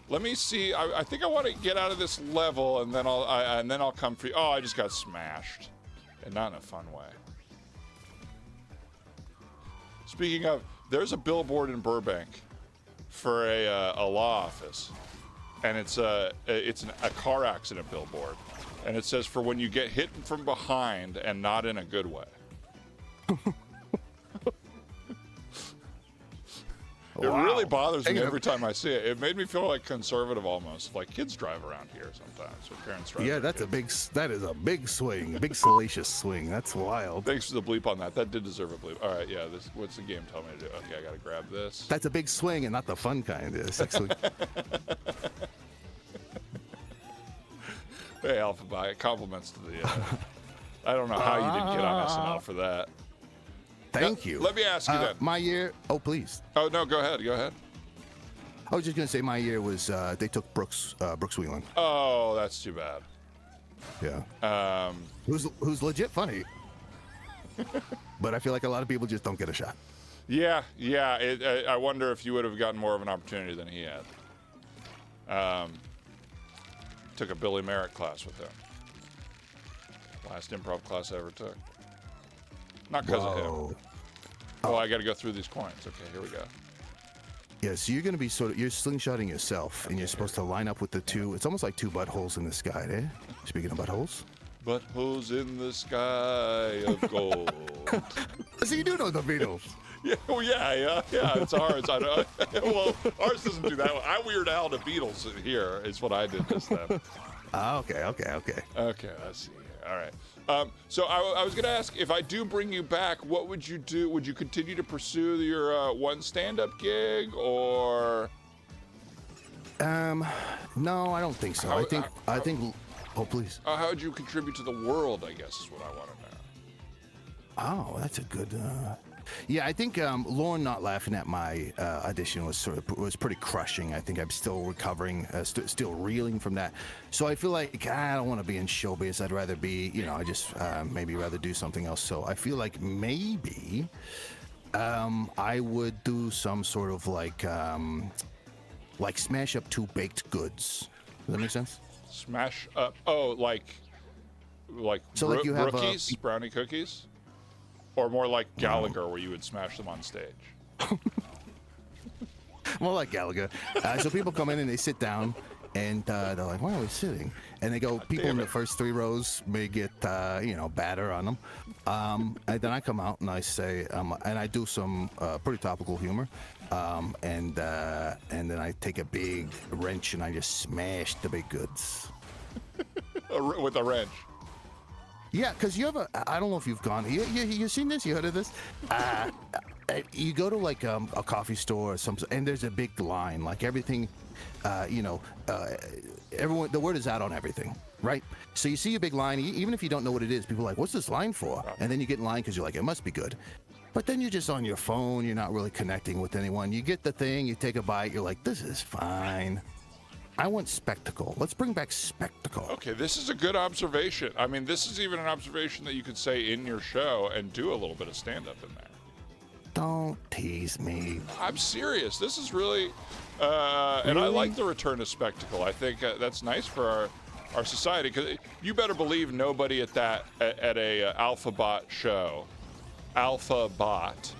[SPEAKER 1] let me see. I think I want to get out of this level, and then I'll come for you. Oh, I just got smashed, and not in a fun way. Speaking of, there's a billboard in Burbank for a law office, and it's a car accident billboard, and it says for when you get hit from behind and not in a good way. It really bothers me every time I see it. It made me feel like conservative almost. Like kids drive around here sometimes. Or parents drive.
[SPEAKER 2] Yeah, that is a big swing, big salacious swing. That's wild.
[SPEAKER 1] Thanks for the bleep on that. That did deserve a bleep. All right, yeah. What's the game telling me to do? Okay, I gotta grab this.
[SPEAKER 2] That's a big swing and not the fun kind.
[SPEAKER 1] Hey, Alpha Bite. Compliments to the. I don't know how you didn't get on SNL for that.
[SPEAKER 2] Thank you.
[SPEAKER 1] Let me ask you then.
[SPEAKER 2] My year. Oh, please.
[SPEAKER 1] Oh no, go ahead.
[SPEAKER 2] I was just gonna say my year was they took Brooks Wheelan.
[SPEAKER 1] Oh, that's too bad.
[SPEAKER 2] Yeah. Who's legit funny. But I feel like a lot of people just don't get a shot.
[SPEAKER 1] Yeah. I wonder if you would have gotten more of an opportunity than he had. Took a Billy Merritt class with him. Last improv class I ever took. Not because of him. Oh, I got to go through these coins. Okay, here we go.
[SPEAKER 2] Yeah, so you're going to be you're slingshotting yourself, and you're supposed to line up with the two. It's almost like two buttholes in the sky, eh? Speaking of buttholes.
[SPEAKER 1] Buttholes in the sky of gold.
[SPEAKER 2] So you do know the Beatles.
[SPEAKER 1] Yeah, well, yeah. It's ours. Well, ours doesn't do that. I Weird Al the Beatles here is what I did just then.
[SPEAKER 2] Okay.
[SPEAKER 1] Okay, let's see here. All right. So I was going to ask, if I do bring you back, what would you do? Would you continue to pursue your one stand-up gig, or
[SPEAKER 2] No, I don't think so. I think. Oh, please.
[SPEAKER 1] How would you contribute to the world, I guess, is what I want to know.
[SPEAKER 2] Oh, that's a good. Yeah, I think Lauren not laughing at my audition was pretty crushing. I think I'm still recovering, still reeling from that. So I feel like I don't want to be in showbiz. I'd rather be, I just maybe rather do something else. So I feel like maybe I would do some sort of like smash up two baked goods. Does that make sense?
[SPEAKER 1] Smash up. Oh, like
[SPEAKER 2] So, like, you have
[SPEAKER 1] brookies, brownie cookies, or more like Gallagher, where you would smash them on stage.
[SPEAKER 2] More like Gallagher. So people come in and they sit down, and they're like, "Why are we sitting?" And they go, "People in the first 3 rows may get, batter on them." And then I come out and I say, and I do some pretty topical humor, and then I take a big wrench and I just smash the big goods.
[SPEAKER 1] With a wrench.
[SPEAKER 2] Yeah, because you have I don't know if you've gone. You seen this? You heard of this? You go to like a coffee store or something, and there's a big line. Like everything, everyone. The word is out on everything, right? So you see a big line, even if you don't know what it is. People are like, "What's this line for?" And then you get in line because you're like, "It must be good." But then you're just on your phone. You're not really connecting with anyone. You get the thing. You take a bite. You're like, "This is fine." I want spectacle. Let's bring back spectacle.
[SPEAKER 1] Okay, this is a good observation. I mean, this is even an observation that you could say in your show and do a little bit of stand-up in there.
[SPEAKER 2] Don't tease me.
[SPEAKER 1] I'm serious. This is really, and I like the return of spectacle. I think that's nice for our society, because you better believe nobody at a Alpha Bot show, Alpha Bot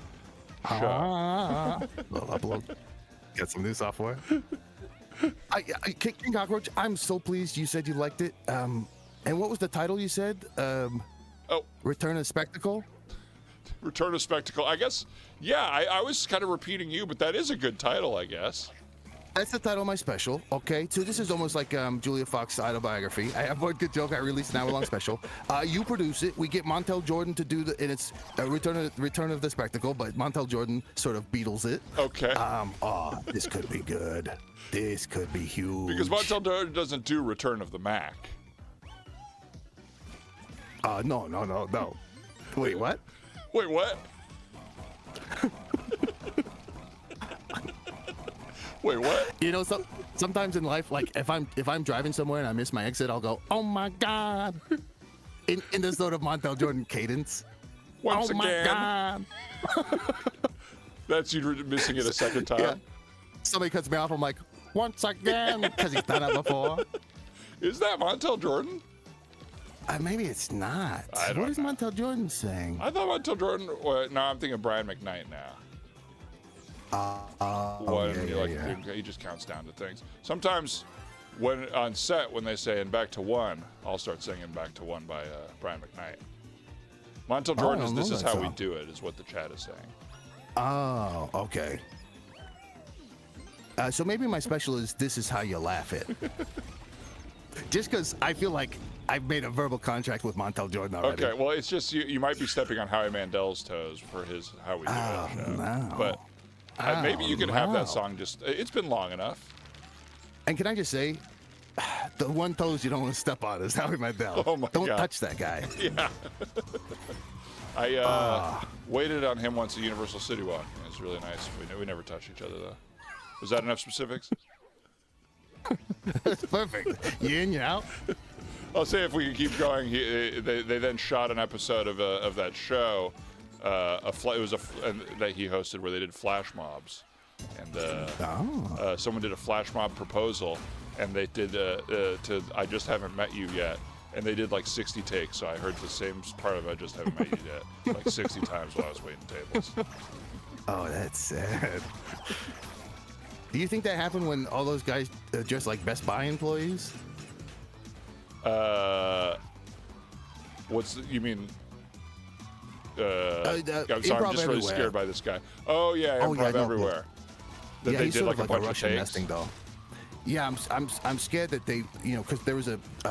[SPEAKER 1] show.
[SPEAKER 2] Little upload. Get some new software. King Cockroach, I'm so pleased you said you liked it. And what was the title you said? Return of Spectacle?
[SPEAKER 1] Return of Spectacle. I guess, yeah, I was kind of repeating you, but that is a good title, I guess.
[SPEAKER 2] That's the title of my special, okay? So this is almost like Julia Fox's autobiography. I have one good joke. I released an hour-long special. You produce it. We get Montel Jordan to do and it's Return of the Spectacle, but Montel Jordan sort of Beatles it.
[SPEAKER 1] Okay.
[SPEAKER 2] This could be good. This could be huge.
[SPEAKER 1] Because Montel Jordan doesn't do Return of the Mac.
[SPEAKER 2] No. Wait, what?
[SPEAKER 1] Wait, what? Wait, what?
[SPEAKER 2] Sometimes in life, like if I'm driving somewhere and I miss my exit, I'll go, "Oh my God," in this sort of Montel Jordan cadence.
[SPEAKER 1] Once
[SPEAKER 2] oh
[SPEAKER 1] again.
[SPEAKER 2] My God.
[SPEAKER 1] That's you missing it a second time.
[SPEAKER 2] Yeah. Somebody cuts me off. I'm like, "Once again," because he's done it before.
[SPEAKER 1] Is that Montel Jordan?
[SPEAKER 2] Maybe it's not.
[SPEAKER 1] I don't
[SPEAKER 2] What is
[SPEAKER 1] know.
[SPEAKER 2] Montel Jordan saying?
[SPEAKER 1] I thought Montel Jordan. No, I'm thinking Brian McKnight now. He just counts down to things. Sometimes, when on set, when they say "and back to one," I'll start singing "Back to One" by Brian McKnight. Montel Jordan is "This is how we do it," is what the chat is saying.
[SPEAKER 2] Oh, okay. So maybe my special is "This is how you laugh it." Just because I feel like I've made a verbal contract with Montel Jordan already.
[SPEAKER 1] Okay, well, it's just you might be stepping on Howie Mandel's toes for his "How We Do It" show.
[SPEAKER 2] No.
[SPEAKER 1] But maybe you can have that song just. It's been long enough.
[SPEAKER 2] And can I just say, the one toes you don't want to step on is Howie Mandel.
[SPEAKER 1] Oh my
[SPEAKER 2] Don't
[SPEAKER 1] God.
[SPEAKER 2] touch that guy.
[SPEAKER 1] Yeah. I waited on him once at Universal City Walk. It was really nice. We never touched each other, though. Was that enough specifics?
[SPEAKER 2] That's perfect. You in, you out?
[SPEAKER 1] I'll say if we can keep going. They then shot an episode of that show. That he hosted where they did flash mobs, and someone did a flash mob proposal, and they did to "I Just Haven't Met You Yet," and they did like 60 takes. So I heard the same part of "I Just Haven't Met You Yet" like 60 times while I was waiting tables.
[SPEAKER 2] Oh, that's sad. Do you think that happened when all those guys dressed like Best Buy employees?
[SPEAKER 1] You mean? I'm sorry, I'm
[SPEAKER 2] Improv
[SPEAKER 1] just really
[SPEAKER 2] Everywhere.
[SPEAKER 1] scared by this guy. Oh yeah, Improv Everywhere. That
[SPEAKER 2] Yeah,
[SPEAKER 1] they
[SPEAKER 2] he's
[SPEAKER 1] did
[SPEAKER 2] sort
[SPEAKER 1] like
[SPEAKER 2] of
[SPEAKER 1] a
[SPEAKER 2] like
[SPEAKER 1] bunch
[SPEAKER 2] a
[SPEAKER 1] of
[SPEAKER 2] Russian
[SPEAKER 1] takes.
[SPEAKER 2] nesting doll. Yeah, I'm scared that they, because there was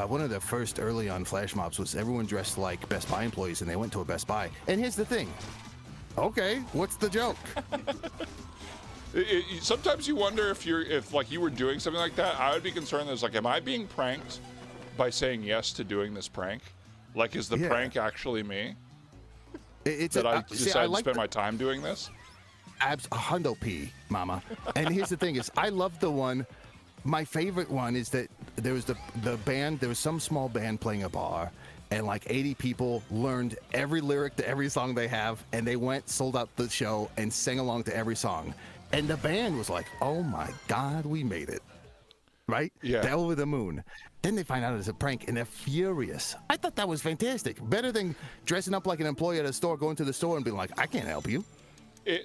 [SPEAKER 2] one of the first early on flash mobs was everyone dressed like Best Buy employees, and they went to a Best Buy. And here's the thing. Okay, what's the joke?
[SPEAKER 1] Sometimes you wonder if like you were doing something like that. I would be concerned. There's like, am I being pranked by saying yes to doing this prank? Like, is the prank actually me? That I decided to spend my time doing this?
[SPEAKER 2] A hundo P, mama. And here's the thing: is I love the one. My favorite one is that there was the band. There was some small band playing a bar, and like 80 people learned every lyric to every song they have, and they went, sold out the show, and sang along to every song. And the band was like, "Oh my God, we made it!" Right?
[SPEAKER 1] Yeah.
[SPEAKER 2] They're over the moon. Then they find out it's a prank, and they're furious. I thought that was fantastic. Better than dressing up like an employee at a store, going to the store and being like, "I can't help you."
[SPEAKER 1] And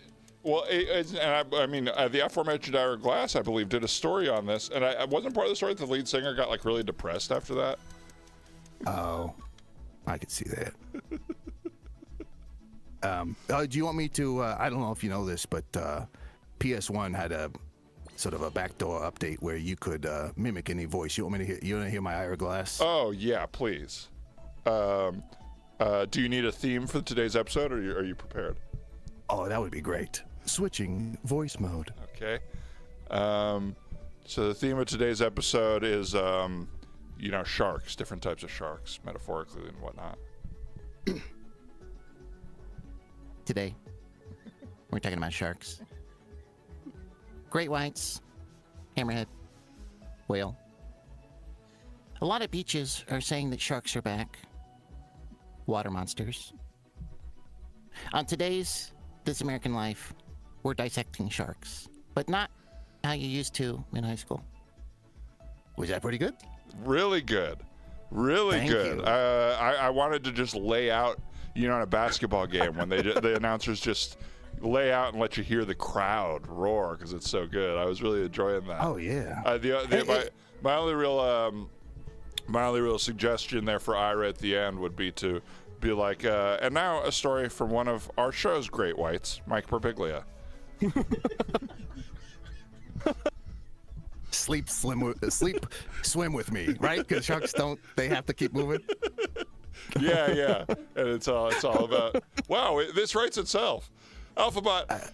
[SPEAKER 1] I mean, the aforementioned Ira Glass, I believe, did a story on this, and I wasn't part of the story that the lead singer got like really depressed after that.
[SPEAKER 2] Oh, I could see that. Do you want me to? I don't know if you know this, but PS1 had a sort of a backdoor update where you could mimic any voice. You want me to hear? You want to hear my Ira Glass?
[SPEAKER 1] Oh yeah, please. Do you need a theme for today's episode, or are you prepared?
[SPEAKER 2] Oh, that would be great. Switching voice mode.
[SPEAKER 1] Okay. So the theme of today's episode is, sharks, different types of sharks, metaphorically and whatnot.
[SPEAKER 5] Today, we're talking about sharks. Great whites, hammerhead, whale. A lot of beaches are saying that sharks are back. Water monsters. On today's This American Life, we're dissecting sharks, but not how you used to in high school.
[SPEAKER 2] Was that pretty good?
[SPEAKER 1] Really good. Really
[SPEAKER 2] Thank
[SPEAKER 1] good.
[SPEAKER 2] you.
[SPEAKER 1] I wanted to just lay out, in a basketball game when the announcers just lay out and let you hear the crowd roar because it's so good. I was really enjoying that.
[SPEAKER 2] Oh yeah.
[SPEAKER 1] My only real suggestion there for Ira at the end would be to be like, and now a story from one of our show's great whites, Mike Birbiglia.
[SPEAKER 2] Swim with me, right? Because sharks they have to keep moving.
[SPEAKER 1] Yeah, and it's all about. Wow, this writes itself. Alphabot,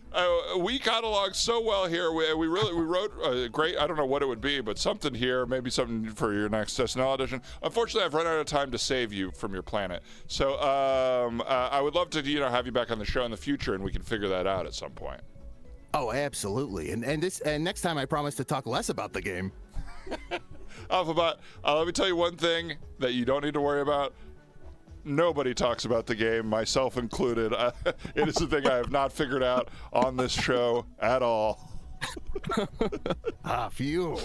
[SPEAKER 1] we got along so well here. We wrote a great. I don't know what it would be, but something here, maybe something for your next SNL audition. Unfortunately, I've run out of time to save you from your planet. So I would love to have you back on the show in the future, and we can figure that out at some point.
[SPEAKER 2] Oh, absolutely. And next time I promise to talk less about the game.
[SPEAKER 1] Alphabot, let me tell you one thing that you don't need to worry about. Nobody talks about the game, myself included. It is a thing I have not figured out on this show at all.
[SPEAKER 2] Phew.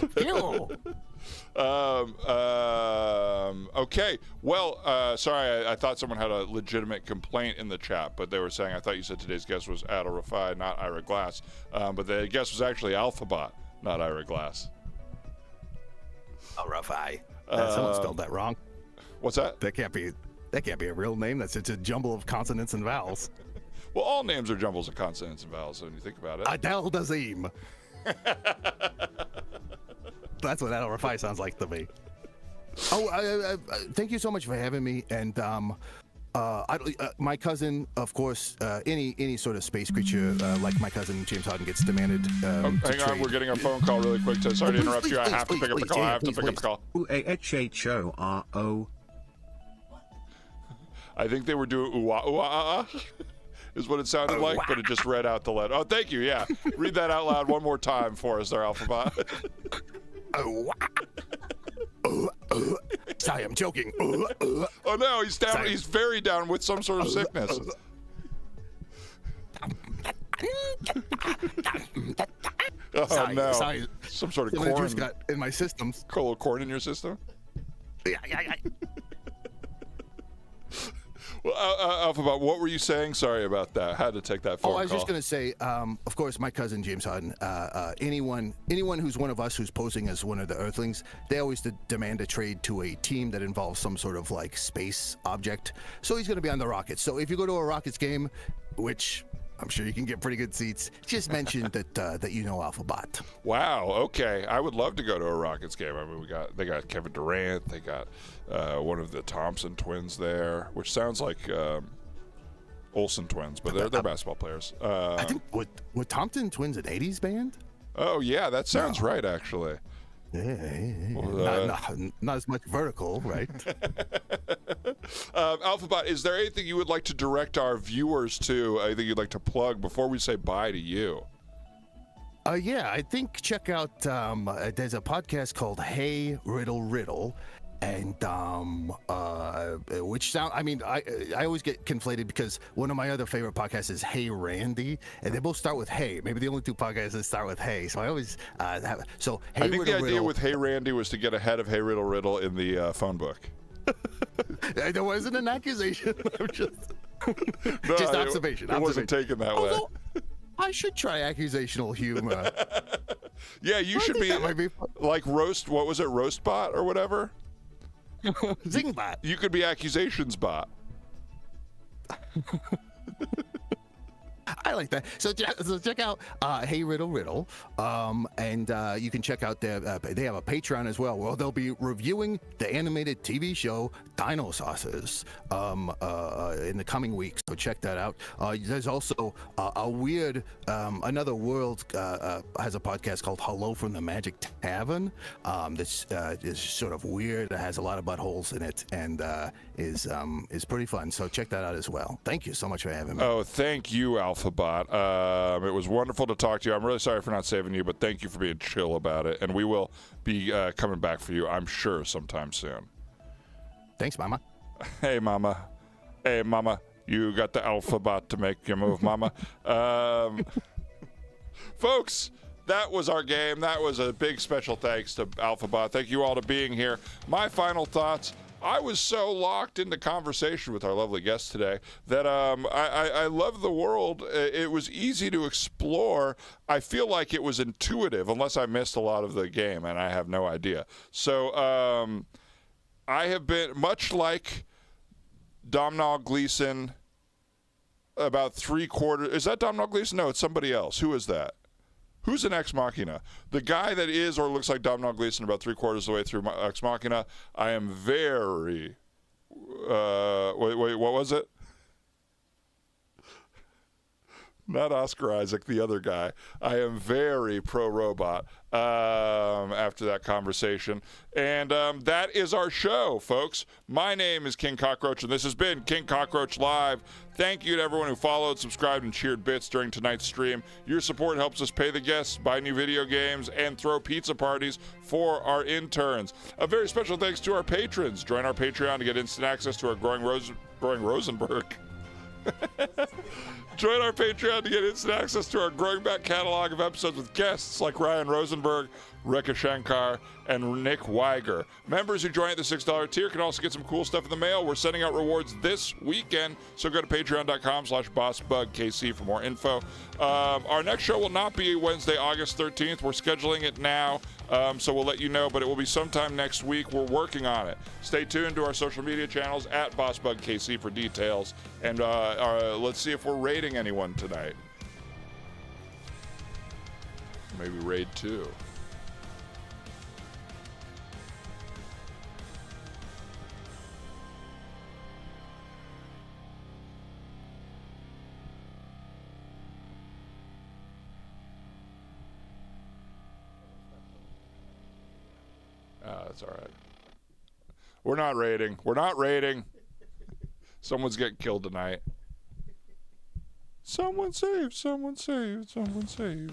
[SPEAKER 1] Okay. Well, sorry, I thought someone had a legitimate complaint in the chat, but they were saying, I thought you said today's guest was Adal Rifai, not Ira Glass. But the guest was actually Alphabot, not Ira Glass.
[SPEAKER 2] Rifai. Someone spelled that wrong.
[SPEAKER 1] What's that?
[SPEAKER 2] That can't be a real name. It's a jumble of consonants and vowels.
[SPEAKER 1] Well, all names are jumbles of consonants and vowels when you think about it.
[SPEAKER 2] Adal Dazim. That's what Adal Rifai sounds like to me. Oh, thank you so much for having me. And my cousin, of course, any sort of space creature like my cousin James Harden gets demanded.
[SPEAKER 1] Hang on, we're getting a phone call really quick. Sorry to interrupt you. I have to pick up the call. I have to pick up the call.
[SPEAKER 4] UAHHORO.
[SPEAKER 1] I think they were doing ooh-ah, is what it sounded like, but it just read out the letter. Oh, thank you. Yeah. Read that out loud one more time for us there, Alphabot.
[SPEAKER 2] Sorry, I'm joking.
[SPEAKER 1] Oh, no, he's down.
[SPEAKER 2] Sorry.
[SPEAKER 1] He's very down with some sort of sickness. Oh,
[SPEAKER 2] Sorry,
[SPEAKER 1] no.
[SPEAKER 2] sorry.
[SPEAKER 1] Some sort of
[SPEAKER 2] Something
[SPEAKER 1] corn.
[SPEAKER 2] just got in my systems.
[SPEAKER 1] A little corn in your system?
[SPEAKER 2] Yeah.
[SPEAKER 1] Well, Alphabot, what were you saying? Sorry about that. Had to take that phone call.
[SPEAKER 2] I was just going to say, of course, my cousin James Harden, anyone who's one of us who's posing as one of the Earthlings, they always demand a trade to a team that involves some sort of like space object. So he's going to be on the Rockets. So if you go to a Rockets game, which I'm sure you can get pretty good seats, just mention that you know Alphabot.
[SPEAKER 1] Wow. Okay. I would love to go to a Rockets game. I mean, they got Kevin Durant. They got one of the Thompson twins there, which sounds like Olsen twins, but they're basketball players.
[SPEAKER 2] I think were Thompson Twins an '80s band?
[SPEAKER 1] Oh yeah, that sounds right actually.
[SPEAKER 2] Not as much vertical, right?
[SPEAKER 1] Alphabot, is there anything you would like to direct our viewers to? Anything you'd like to plug before we say bye to you?
[SPEAKER 2] Yeah, I think check out. There's a podcast called Hey Riddle Riddle, and which sound. I mean, I always get conflated because one of my other favorite podcasts is Hey Randy, and they both start with Hey. Maybe the only two podcasts that start with Hey. So I always have. So Hey
[SPEAKER 1] I think
[SPEAKER 2] Riddle
[SPEAKER 1] the idea
[SPEAKER 2] Riddle,
[SPEAKER 1] with Hey Randy was to get ahead of Hey Riddle Riddle in the phone book.
[SPEAKER 2] There wasn't an accusation. I'm just
[SPEAKER 1] No,
[SPEAKER 2] just observation.
[SPEAKER 1] It wasn't taken that way.
[SPEAKER 2] Although, I should try accusational humor.
[SPEAKER 1] Yeah, you should
[SPEAKER 2] think
[SPEAKER 1] be
[SPEAKER 2] that might be fun.
[SPEAKER 1] like roast. What was it, roast bot or whatever?
[SPEAKER 2] Zingbot.
[SPEAKER 1] You could be accusations bot.
[SPEAKER 2] I like that. So check out Hey Riddle Riddle, and you can check out their. They have a Patreon as well, where they'll be reviewing the animated TV show Dino Saucers in the coming weeks. So check that out. There's also a weird Another World has a podcast called Hello from the Magic Tavern. This is sort of weird. It has a lot of buttholes in it, and is pretty fun. So check that out as well. Thank you so much for having me.
[SPEAKER 1] Oh, thank you, Alphabot. It was wonderful to talk to you. I'm really sorry for not saving you, but thank you for being chill about it. And we will be coming back for you, I'm sure, sometime soon.
[SPEAKER 2] Thanks, Mama.
[SPEAKER 1] Hey, Mama. Hey, Mama. You got the Alphabot to make your move, Mama. Folks, that was our game. That was a big special thanks to Alphabot. Thank you all to being here. My final thoughts. I was so locked into conversation with our lovely guest today that I love the world. It was easy to explore. I feel like it was intuitive, unless I missed a lot of the game, and I have no idea. So I have been, much like Domhnall Gleeson, about 3/4. Is that Domhnall Gleeson? No, it's somebody else. Who is that? Who's an Ex Machina? The guy that is or looks like Domhnall Gleeson about 3/4 of the way through Ex Machina. I am very. Wait, what was it? Not Oscar Isaac, the other guy. I am very pro-robot after that conversation. And that is our show, folks. My name is King Cockroach, and this has been King Cockroach Live. Thank you to everyone who followed, subscribed, and cheered bits during tonight's stream. Your support helps us pay the guests, buy new video games, and throw pizza parties for our interns. A very special thanks to our patrons. Join our Patreon to get instant access to our growing Rosenberg. Join our Patreon to get instant access to our growing back catalog of episodes with guests like Ryan Rosenberg, Rekha Shankar, and Nick Weiger. Members who join at the $6 tier can also get some cool stuff in the mail. We're sending out rewards this weekend, so go to patreon.com/bossbugkc for more info. Our next show will not be Wednesday, August 13th. We're scheduling it now, so we'll let you know, but it will be sometime next week. We're working on it. Stay tuned to our social media channels at bossbugkc for details, and let's see if we're raiding anyone tonight. Maybe raid 2. That's all right. We're not raiding. We're not raiding. Someone's getting killed tonight. Someone save, someone save, someone save.